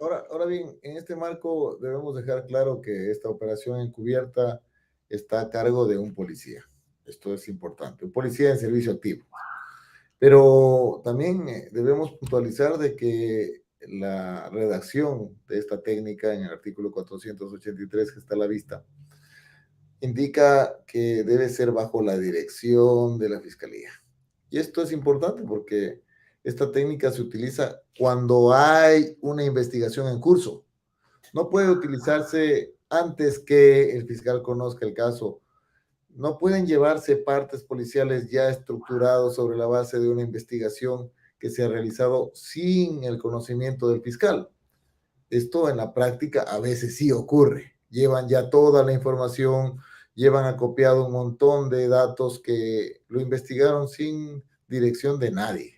Ahora bien, en este marco debemos dejar claro que esta operación encubierta está a cargo de un policía. Esto es importante, un policía en servicio activo. Pero también debemos puntualizar de que la redacción de esta técnica en el artículo 483 que está a la vista indica que debe ser bajo la dirección de la Fiscalía. Y esto es importante porque esta técnica se utiliza cuando hay una investigación en curso. No puede utilizarse antes que el fiscal conozca el caso. No pueden llevarse partes policiales ya estructurados sobre la base de una investigación que se ha realizado sin el conocimiento del fiscal. Esto en la práctica a veces sí ocurre. Llevan ya toda la información, llevan acopiado un montón de datos que lo investigaron sin dirección de nadie.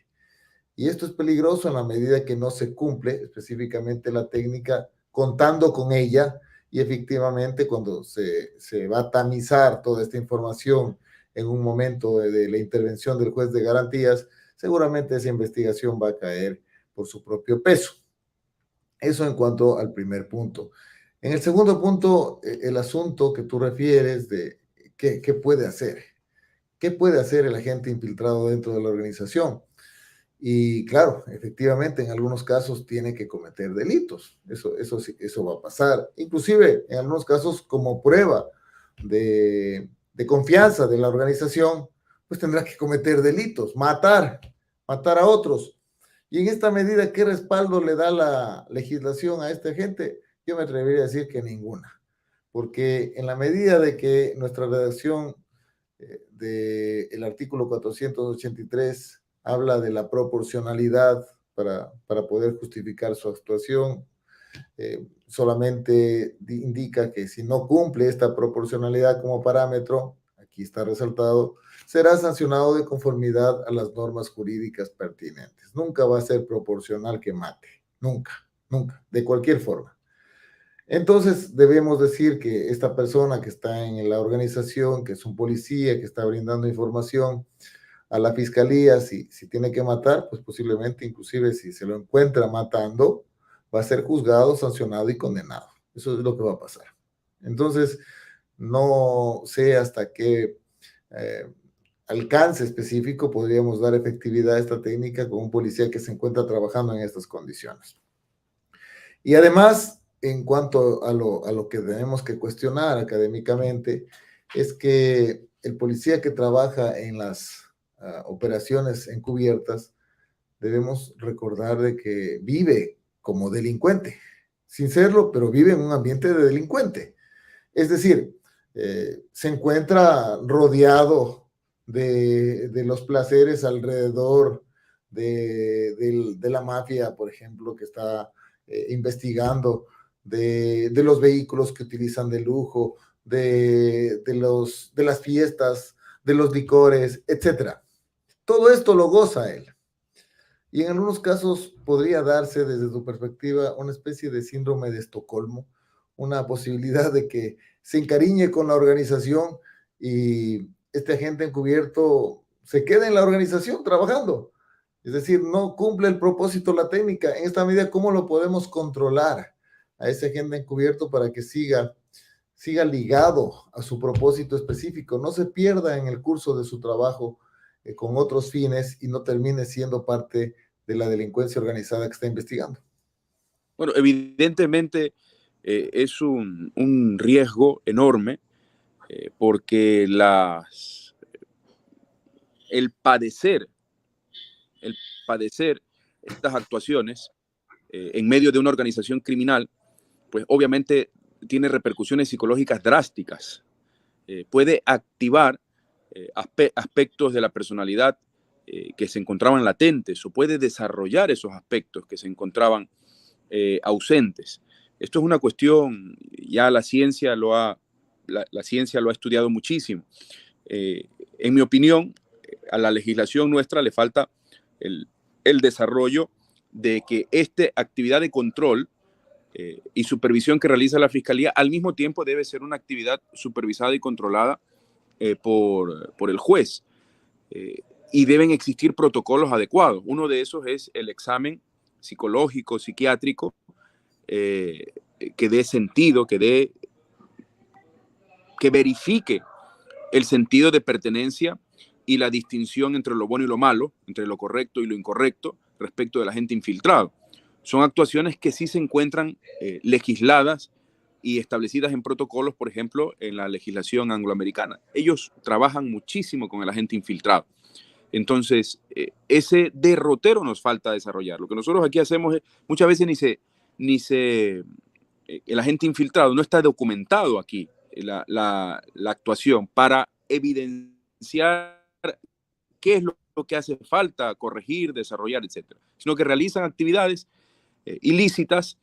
Y esto es peligroso en la medida que no se cumple específicamente la técnica contando con ella y efectivamente cuando se va a tamizar toda esta información en un momento de la intervención del juez de garantías, seguramente esa investigación va a caer por su propio peso. Eso en cuanto al primer punto. En el segundo punto, el asunto que tú refieres de qué puede hacer. ¿Qué puede hacer el agente infiltrado dentro de la organización? Y claro, efectivamente, en algunos casos tiene que cometer delitos. Eso va a pasar. Inclusive, en algunos casos, como prueba de confianza de la organización, pues tendrá que cometer delitos, matar a otros. Y en esta medida, ¿qué respaldo le da la legislación a esta gente? Yo me atrevería a decir que ninguna. Porque en la medida de que nuestra redacción del artículo 483 habla de la proporcionalidad para poder justificar su actuación, solamente indica que si no cumple esta proporcionalidad como parámetro, aquí está resaltado, será sancionado de conformidad a las normas jurídicas pertinentes. Nunca va a ser proporcional que mate, nunca, nunca, de cualquier forma. Entonces debemos decir que esta persona que está en la organización, que es un policía, que está brindando información a la fiscalía, si tiene que matar, pues posiblemente inclusive si se lo encuentra matando, va a ser juzgado, sancionado y condenado. Eso es lo que va a pasar. Entonces, no sé hasta qué alcance específico podríamos dar efectividad a esta técnica con un policía que se encuentra trabajando en estas condiciones. Y además, en cuanto a lo que tenemos que cuestionar académicamente, es que el policía que trabaja en las operaciones encubiertas, debemos recordar de que vive como delincuente, sin serlo, pero vive en un ambiente de delincuente. Es decir, se encuentra rodeado de los placeres alrededor de la mafia, por ejemplo, que está investigando, de los vehículos que utilizan de lujo, de las fiestas, de los licores, etcétera. Todo esto lo goza él. Y en algunos casos podría darse desde tu perspectiva una especie de síndrome de Estocolmo, una posibilidad de que se encariñe con la organización y este agente encubierto se quede en la organización trabajando. Es decir, no cumple el propósito la técnica. En esta medida, ¿cómo lo podemos controlar a ese agente encubierto para que siga ligado a su propósito específico, no se pierda en el curso de su trabajo con otros fines y no termine siendo parte de la delincuencia organizada que está investigando?
Bueno, evidentemente es un riesgo enorme porque el padecer, el padecer estas actuaciones en medio de una organización criminal, pues obviamente tiene repercusiones psicológicas drásticas. Puede activar aspectos de la personalidad que se encontraban latentes o puede desarrollar esos aspectos que se encontraban ausentes. Esto es una cuestión, ya la ciencia la ciencia lo ha estudiado muchísimo. En mi opinión, a la legislación nuestra le falta el desarrollo de que esta actividad de control y supervisión que realiza la Fiscalía al mismo tiempo debe ser una actividad supervisada y controlada por el juez. Y deben existir protocolos adecuados. Uno de esos es el examen psicológico, psiquiátrico, que dé sentido, que verifique el sentido de pertenencia y la distinción entre lo bueno y lo malo, entre lo correcto y lo incorrecto respecto del agente infiltrado. Son actuaciones que sí se encuentran legisladas y establecidas en protocolos, por ejemplo, en la legislación angloamericana. Ellos trabajan muchísimo con el agente infiltrado. Entonces, ese derrotero nos falta desarrollar. Lo que nosotros aquí hacemos es, muchas veces el agente infiltrado no está documentado aquí, la actuación, para evidenciar qué es lo que hace falta corregir, desarrollar, etcétera. Sino que realizan actividades ilícitas,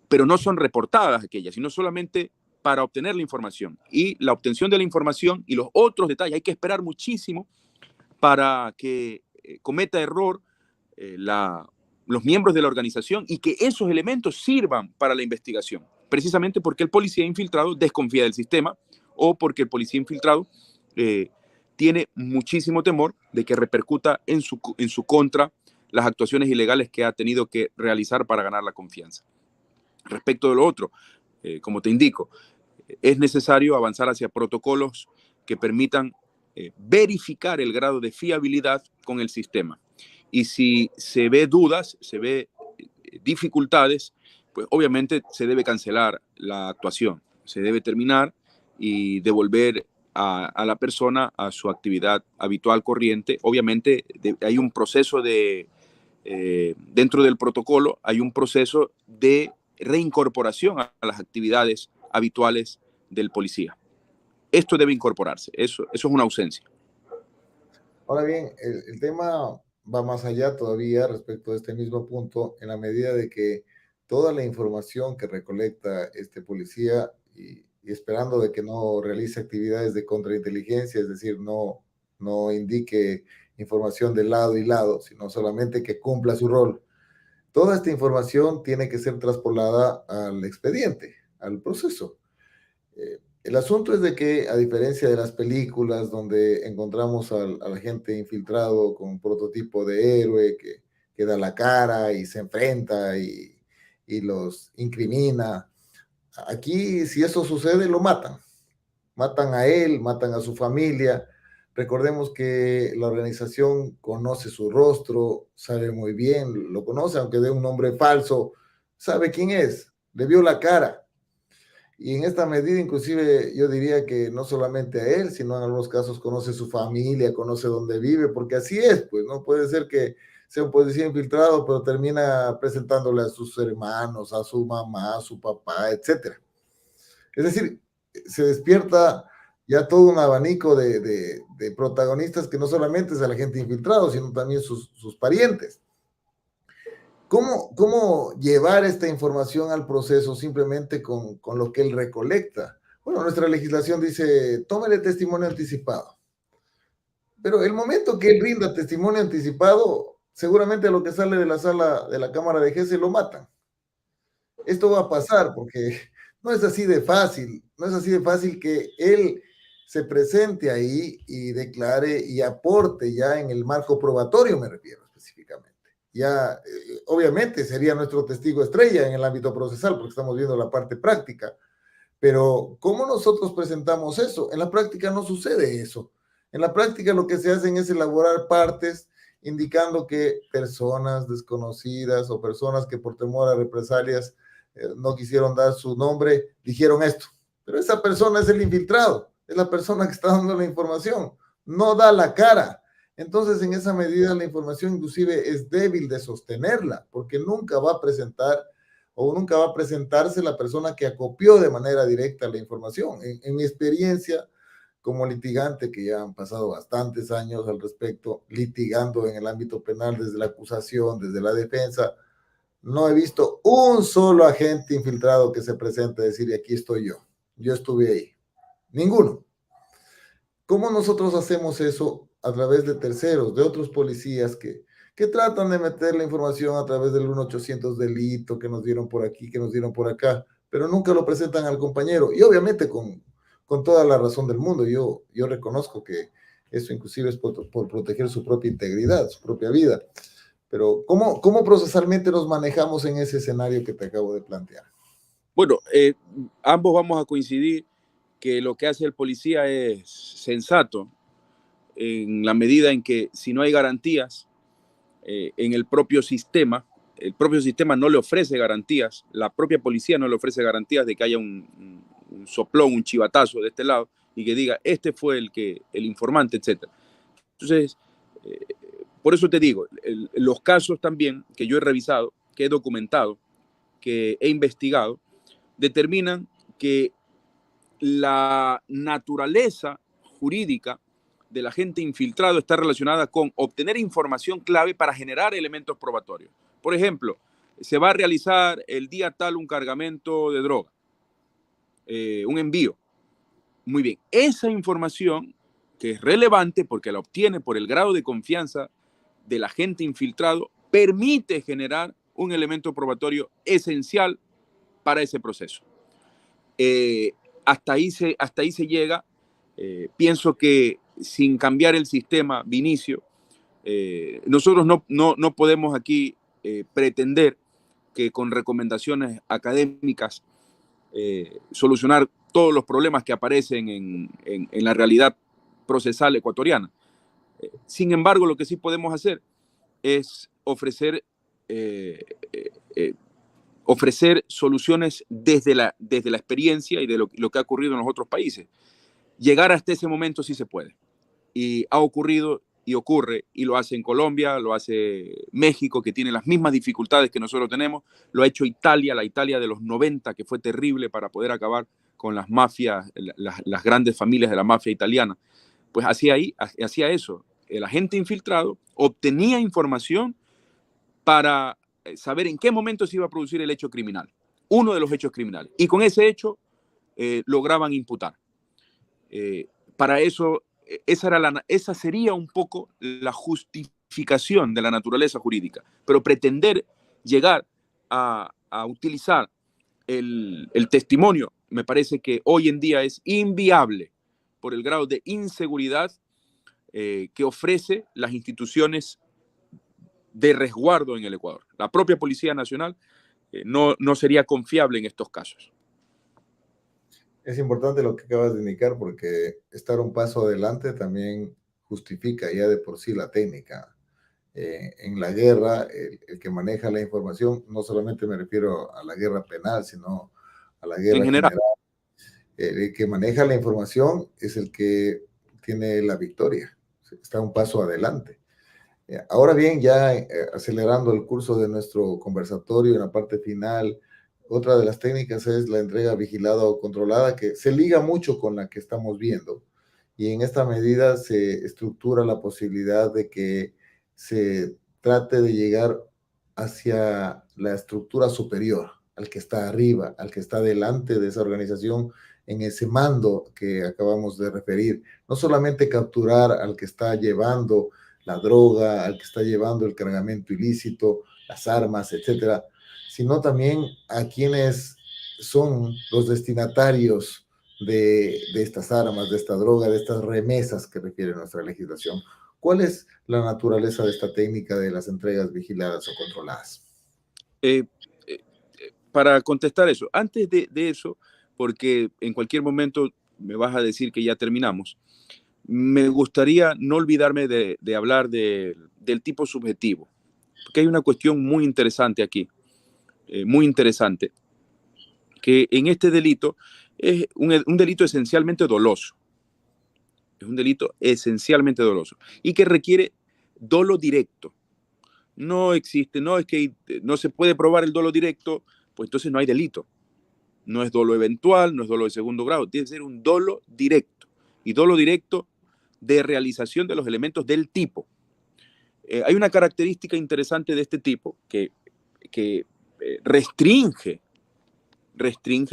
pero no son reportadas aquellas, sino solamente para obtener la información. Y la obtención de la información y los otros detalles, hay que esperar muchísimo para que cometa error los miembros de la organización y que esos elementos sirvan para la investigación, precisamente porque el policía infiltrado desconfía del sistema o porque el policía infiltrado tiene muchísimo temor de que repercuta en su contra las actuaciones ilegales que ha tenido que realizar para ganar la confianza. Respecto de lo otro, como te indico, es necesario avanzar hacia protocolos que permitan verificar el grado de fiabilidad con el sistema. Y si se ve dudas, se ve dificultades, pues obviamente se debe cancelar la actuación, se debe terminar y devolver a la persona a su actividad habitual corriente. Obviamente hay un proceso dentro del protocolo, hay un proceso de reincorporación a las actividades habituales del policía. Esto debe incorporarse, eso es una ausencia.
Ahora bien, el tema va más allá todavía respecto a este mismo punto, en la medida de que toda la información que recolecta este policía, y y esperando de que no realice actividades de contrainteligencia, es decir, no indique información de lado y lado, sino solamente que cumpla su rol. Toda esta información tiene que ser traspolada al expediente, al proceso. El asunto es de que, a diferencia de las películas donde encontramos al agente infiltrado con un prototipo de héroe que da la cara y se enfrenta y los incrimina, aquí si eso sucede lo matan. Matan a él, matan a su familia. Recordemos que la organización conoce su rostro, sabe muy bien, lo conoce, aunque dé un nombre falso, sabe quién es, le vio la cara. Y en esta medida, inclusive, yo diría que no solamente a él, sino en algunos casos conoce su familia, conoce dónde vive, porque así es, pues no puede ser que sea un policía infiltrado, pero termina presentándole a sus hermanos, a su mamá, a su papá, etcétera. Es decir, se despierta ya todo un abanico de protagonistas que no solamente es el agente infiltrado, sino también sus parientes. ¿Cómo llevar esta información al proceso simplemente con lo que él recolecta? Bueno, nuestra legislación dice, tómele testimonio anticipado. Pero el momento que él rinda testimonio anticipado, seguramente lo que sale de la sala de la Cámara de Jueces lo matan. Esto va a pasar porque no es así de fácil, no es así de fácil que él se presente ahí y declare y aporte ya en el marco probatorio, me refiero específicamente. Ya, obviamente sería nuestro testigo estrella en el ámbito procesal porque estamos viendo la parte práctica, pero ¿cómo nosotros presentamos eso? En la práctica no sucede eso. En la práctica lo que se hacen es elaborar partes indicando que personas desconocidas o personas que por temor a represalias no quisieron dar su nombre, dijeron esto. Pero esa persona es el infiltrado, es la persona que está dando la información, no da la cara. Entonces, en esa medida, la información inclusive es débil de sostenerla, porque nunca va a presentar o nunca va a presentarse la persona que acopió de manera directa la información. En mi experiencia como litigante, que ya han pasado bastantes años al respecto, litigando en el ámbito penal desde la acusación, desde la defensa, no he visto un solo agente infiltrado que se presente a decir, aquí estoy yo estuve ahí. Ninguno. ¿Cómo nosotros hacemos eso? A través de terceros, de otros policías que tratan de meter la información a través del 1-800 delito que nos dieron por aquí, que nos dieron por acá, pero nunca lo presentan al compañero. Y obviamente con toda la razón del mundo, yo reconozco que eso inclusive es por proteger su propia integridad, su propia vida. Pero ¿cómo procesalmente nos manejamos en ese escenario que te acabo de plantear?
Bueno, ambos vamos a coincidir que lo que hace el policía es sensato en la medida en que si no hay garantías en el propio sistema no le ofrece garantías, la propia policía no le ofrece garantías de que haya un soplón, un chivatazo de este lado y que diga, este fue el informante, etc. Entonces, por eso te digo, los casos también que yo he revisado, que he documentado, que he investigado, determinan que la naturaleza jurídica del agente infiltrado está relacionada con obtener información clave para generar elementos probatorios. Por ejemplo, se va a realizar el día tal un cargamento de droga, un envío. Muy bien, esa información que es relevante porque la obtiene por el grado de confianza del agente infiltrado, permite generar un elemento probatorio esencial para ese proceso. Hasta ahí se llega. Pienso que sin cambiar el sistema, Vinicio, nosotros no podemos aquí pretender que con recomendaciones académicas solucionar todos los problemas que aparecen en la realidad procesal ecuatoriana. Sin embargo, lo que sí podemos hacer es ofrecer soluciones desde la experiencia y de lo que ha ocurrido en los otros países. Llegar hasta ese momento sí se puede. Y ha ocurrido y ocurre, y lo hace en Colombia, lo hace México, que tiene las mismas dificultades que nosotros tenemos, lo ha hecho Italia, la Italia de los 90, que fue terrible para poder acabar con las mafias, las grandes familias de la mafia italiana. Pues hacía eso. El agente infiltrado obtenía información para saber en qué momento se iba a producir el hecho criminal, uno de los hechos criminales. Y con ese hecho lograban imputar. Para eso, esa sería un poco la justificación de la naturaleza jurídica, pero pretender llegar a utilizar el testimonio me parece que hoy en día es inviable por el grado de inseguridad que ofrece las instituciones de resguardo en el Ecuador. La propia Policía Nacional no sería confiable en estos casos.
Es importante lo que acabas de indicar porque estar un paso adelante también justifica ya de por sí la técnica. En la guerra, el que maneja la información, no solamente me refiero a la guerra penal, sino a la guerra
En general.
general. El que maneja la información es el que tiene la victoria, está un paso adelante. Ahora bien, ya acelerando el curso de nuestro conversatorio en la parte final, otra de las técnicas es la entrega vigilada o controlada, que se liga mucho con la que estamos viendo. Y en esta medida se estructura la posibilidad de que se trate de llegar hacia la estructura superior, al que está arriba, al que está delante de esa organización, en ese mando que acabamos de referir. No solamente capturar al que está llevando la droga, al que está llevando el cargamento ilícito, las armas, etcétera, sino también a quienes son los destinatarios de estas armas, de esta droga, de estas remesas que refiere nuestra legislación. ¿Cuál es la naturaleza de esta técnica de las entregas vigiladas o controladas?
Para contestar eso, antes de eso, porque en cualquier momento me vas a decir que ya terminamos, me gustaría no olvidarme de hablar del tipo subjetivo, porque hay una cuestión muy interesante aquí, muy interesante, que en este delito es un delito esencialmente doloso, es un delito esencialmente doloso y que requiere dolo directo. No existe, no es que no se puede probar el dolo directo, pues entonces no hay delito. No es dolo eventual, no es dolo de segundo grado, tiene que ser un dolo directo. Y dolo directo de realización de los elementos del tipo. Hay una característica interesante de este tipo que restringe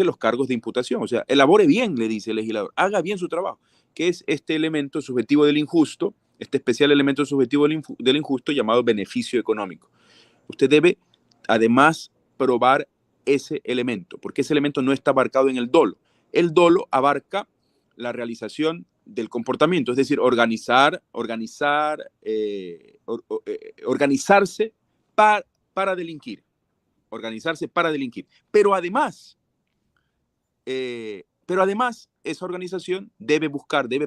los cargos de imputación. O sea, elabore bien, le dice el legislador, haga bien su trabajo, que es este elemento subjetivo del injusto, este especial elemento subjetivo del injusto llamado beneficio económico. Usted debe, además, probar ese elemento, porque ese elemento no está abarcado en el dolo. El dolo abarca la realización del comportamiento, es decir, organizarse para delinquir. Organizarse para delinquir. Pero además, esa organización debe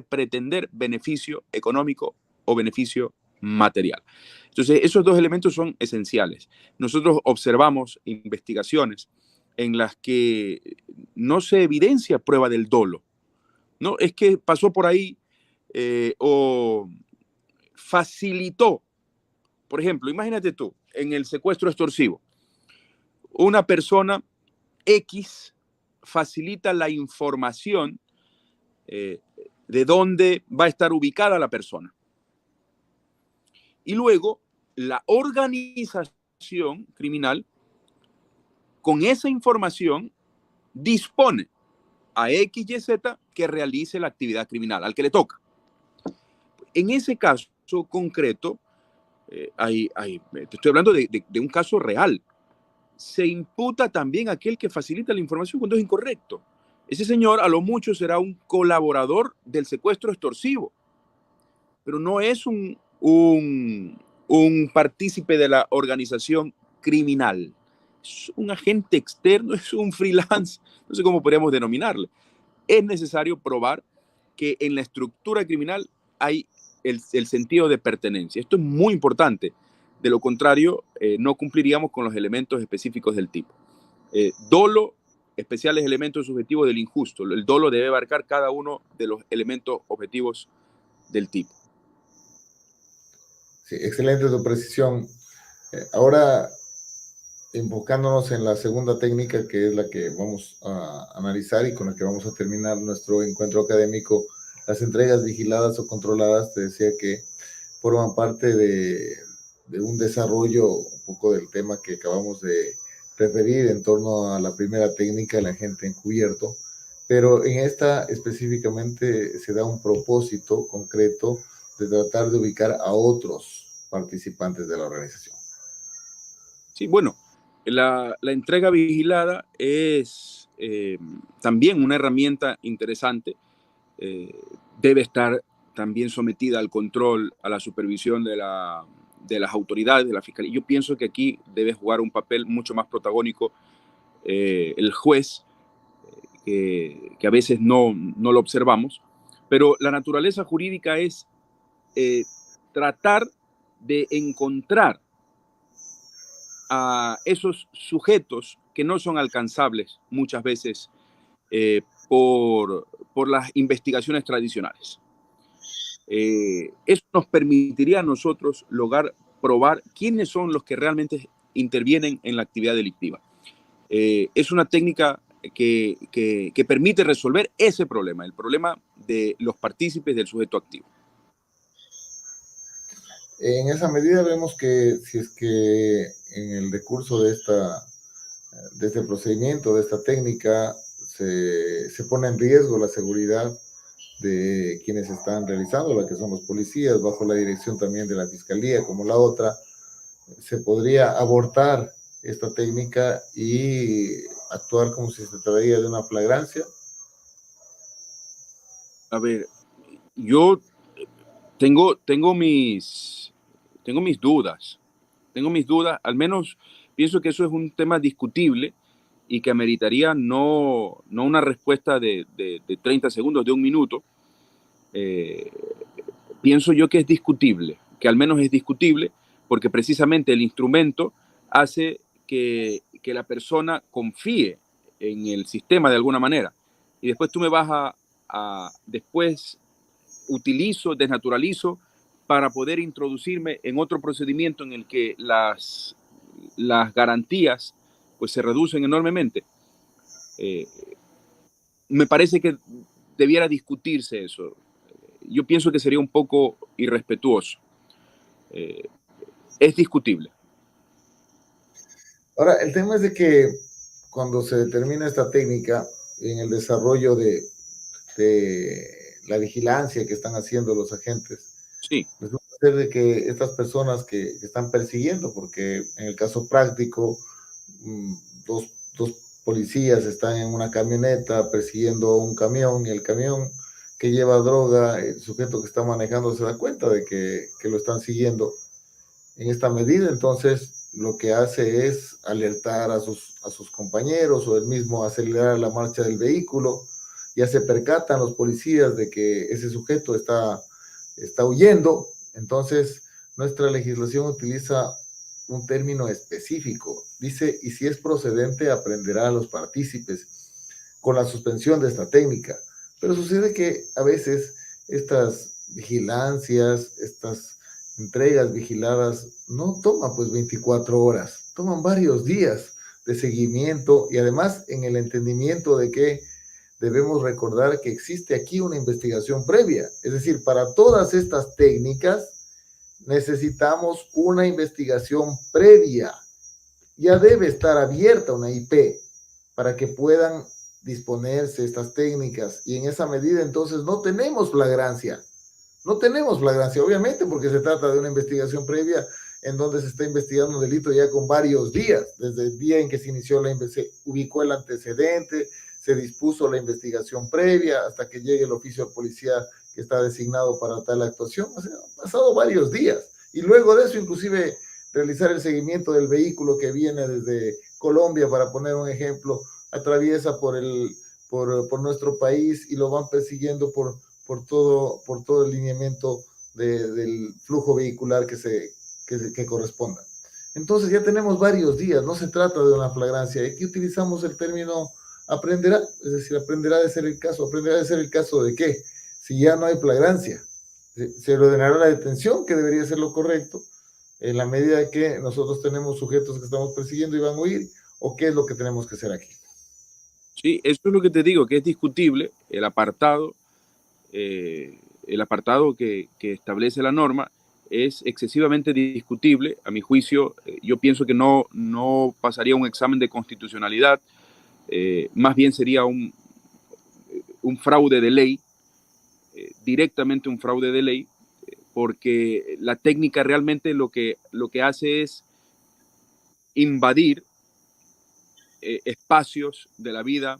pretender beneficio económico o beneficio material. Entonces, esos dos elementos son esenciales. Nosotros observamos investigaciones en las que no se evidencia prueba del dolo. No, es que pasó por ahí o facilitó. Por ejemplo, imagínate tú, en el secuestro extorsivo, una persona X facilita la información de dónde va a estar ubicada la persona. Y luego la organización criminal, con esa información, dispone a X y Z que realice la actividad criminal, al que le toca. En ese caso concreto, te estoy hablando de un caso real. Se imputa también a aquel que facilita la información cuando es incorrecto. Ese señor a lo mucho será un colaborador del secuestro extorsivo, pero no es un partícipe de la organización criminal. Es un agente externo, es un freelance, no sé cómo podríamos denominarle. Es necesario probar que en la estructura criminal hay el sentido de pertenencia. Esto es muy importante. De lo contrario, no cumpliríamos con los elementos específicos del tipo. Dolo, especiales elementos subjetivos del injusto. El dolo debe abarcar cada uno de los elementos objetivos del tipo.
Sí, excelente tu precisión. Ahora, enfocándonos en la segunda técnica, que es la que vamos a analizar y con la que vamos a terminar nuestro encuentro académico, las entregas vigiladas o controladas, te decía que forman parte de un desarrollo un poco del tema que acabamos de referir en torno a la primera técnica, el agente encubierto, pero en esta específicamente se da un propósito concreto de tratar de ubicar a otros participantes de la organización.
Sí, bueno, la entrega vigilada es también una herramienta interesante. Eh, Debe estar también sometida al control, a la supervisión de las autoridades, de la fiscalía. Yo pienso que aquí debe jugar un papel mucho más protagónico el juez, que a veces no lo observamos, pero la naturaleza jurídica es tratar de encontrar a esos sujetos que no son alcanzables muchas veces por las investigaciones tradicionales. Eso nos permitiría a nosotros lograr probar quiénes son los que realmente intervienen en la actividad delictiva. Es una técnica que permite resolver ese problema, el problema de los partícipes del sujeto activo.
En esa medida vemos que si es que en el decurso de este procedimiento, de esta técnica, se pone en riesgo la seguridad de quienes están realizando, la que son los policías, bajo la dirección también de la fiscalía, como la otra, se podría abortar esta técnica y actuar como si se tratara de una flagrancia.
A ver, yo tengo mis dudas. Tengo mis dudas, al menos pienso que eso es un tema discutible y que ameritaría no una respuesta de 30 segundos, de un minuto. Pienso yo que es discutible, que al menos es discutible, porque precisamente el instrumento hace que la persona confíe en el sistema de alguna manera. Y después tú me vas después utilizo, desnaturalizo para poder introducirme en otro procedimiento en el que las garantías pues se reducen enormemente. Me parece que debiera discutirse eso. Yo pienso que sería un poco irrespetuoso. Es discutible.
Ahora, el tema es de que cuando se determina esta técnica en el desarrollo de la vigilancia que están haciendo los agentes,
sí,
resulta ser de que estas personas que están persiguiendo, porque en el caso práctico, dos policías están en una camioneta persiguiendo un camión, y el camión que lleva droga, el sujeto que está manejando se da cuenta de que lo están siguiendo en esta medida, entonces lo que hace es alertar a sus compañeros o el mismo acelerar la marcha del vehículo. Ya se percatan los policías de que ese sujeto está huyendo, entonces nuestra legislación utiliza un término específico. Dice, y si es procedente, aprenderá a los partícipes con la suspensión de esta técnica. Pero sucede que a veces estas vigilancias, estas entregas vigiladas no toman pues 24 horas, toman varios días de seguimiento y además en el entendimiento de que debemos recordar que existe aquí una investigación previa. Es decir, para todas estas técnicas necesitamos una investigación previa. Ya debe estar abierta una IP para que puedan disponerse estas técnicas y en esa medida entonces no tenemos flagrancia. No tenemos flagrancia, obviamente, porque se trata de una investigación previa en donde se está investigando un delito ya con varios días, desde el día en que se inició se ubicó el antecedente, se dispuso la investigación previa hasta que llegue el oficio de policía que está designado para tal actuación. O sea, han pasado varios días y luego de eso inclusive realizar el seguimiento del vehículo que viene desde Colombia, para poner un ejemplo, atraviesa por nuestro país y lo van persiguiendo por todo el lineamiento del flujo vehicular que corresponda. Entonces ya tenemos varios días, no se trata de una flagrancia. Aquí utilizamos el término aprenderá, es decir, aprenderá de ser el caso. ¿Aprenderá de ser el caso de qué? Si ya no hay flagrancia, se le ordenará la detención, que debería ser lo correcto, en la medida que nosotros tenemos sujetos que estamos persiguiendo y van a huir, o qué es lo que tenemos que hacer aquí.
Sí, eso es lo que te digo, que es discutible el apartado que establece la norma es excesivamente discutible. A mi juicio, yo pienso que no pasaría un examen de constitucionalidad, más bien sería un fraude de ley, directamente un fraude de ley, porque la técnica realmente lo que hace es invadir espacios de la vida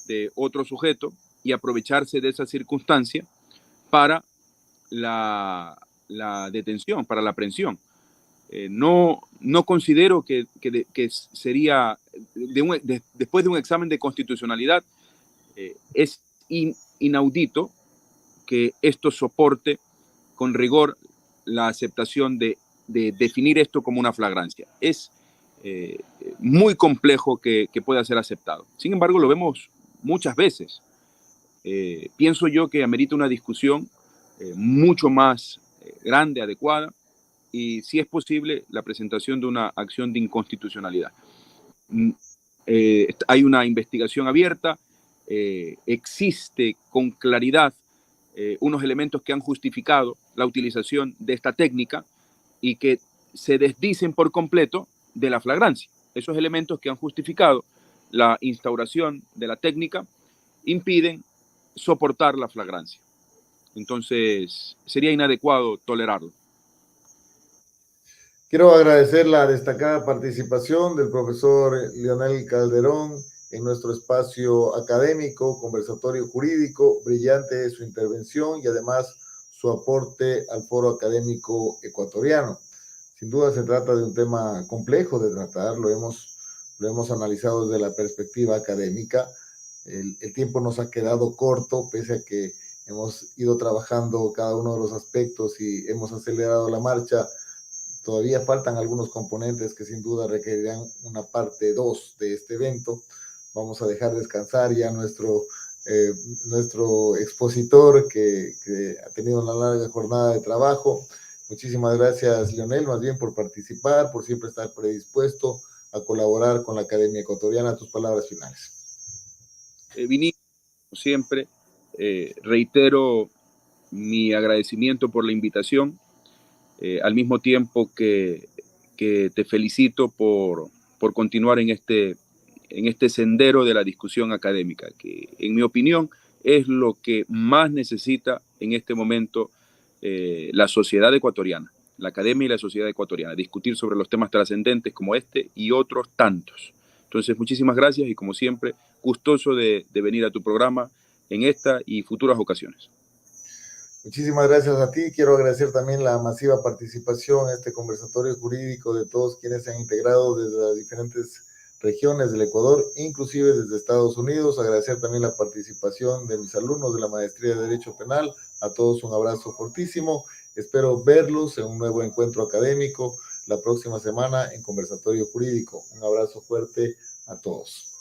de otro sujeto y aprovecharse de esa circunstancia para la detención, para la aprehensión. No considero que sería, después de un examen de constitucionalidad, es inaudito que esto soporte con rigor la aceptación de definir esto como una flagrancia. Es muy complejo que pueda ser aceptado. Sin embargo, lo vemos muchas veces. Pienso yo que amerita una discusión mucho más grande, adecuada, y si es posible, la presentación de una acción de inconstitucionalidad. Hay una investigación abierta, existe con claridad unos elementos que han justificado la utilización de esta técnica y que se desdicen por completo de la flagrancia. Esos elementos que han justificado la instauración de la técnica impiden soportar la flagrancia. Entonces, sería inadecuado tolerarlo.
Quiero agradecer la destacada participación del profesor Leonel Calderón en nuestro espacio académico, conversatorio jurídico. Brillante su intervención y además su aporte al foro académico ecuatoriano. Sin duda se trata de un tema complejo de tratar, lo hemos analizado desde la perspectiva académica. El tiempo nos ha quedado corto, pese a que hemos ido trabajando cada uno de los aspectos y hemos acelerado la marcha. Todavía faltan algunos componentes que sin duda requerirán una parte 2 de este evento. Vamos a dejar descansar ya nuestro expositor que ha tenido una larga jornada de trabajo. Muchísimas gracias, Leonel, más bien por participar, por siempre estar predispuesto a colaborar con la Academia Ecuatoriana. Tus palabras finales.
Vinicius, siempre, reitero mi agradecimiento por la invitación. Al mismo tiempo que te felicito por continuar en este sendero de la discusión académica, que en mi opinión es lo que más necesita en este momento la sociedad ecuatoriana, la academia y la sociedad ecuatoriana, discutir sobre los temas trascendentes como este y otros tantos. Entonces, muchísimas gracias y como siempre, gustoso de venir a tu programa en esta y futuras ocasiones.
Muchísimas gracias a ti. Quiero agradecer también la masiva participación en este conversatorio jurídico de todos quienes se han integrado desde las diferentes regiones del Ecuador, inclusive desde Estados Unidos. Agradecer también la participación de mis alumnos de la Maestría de Derecho Penal. A todos un abrazo fortísimo. Espero verlos en un nuevo encuentro académico la próxima semana en conversatorio jurídico. Un abrazo fuerte a todos.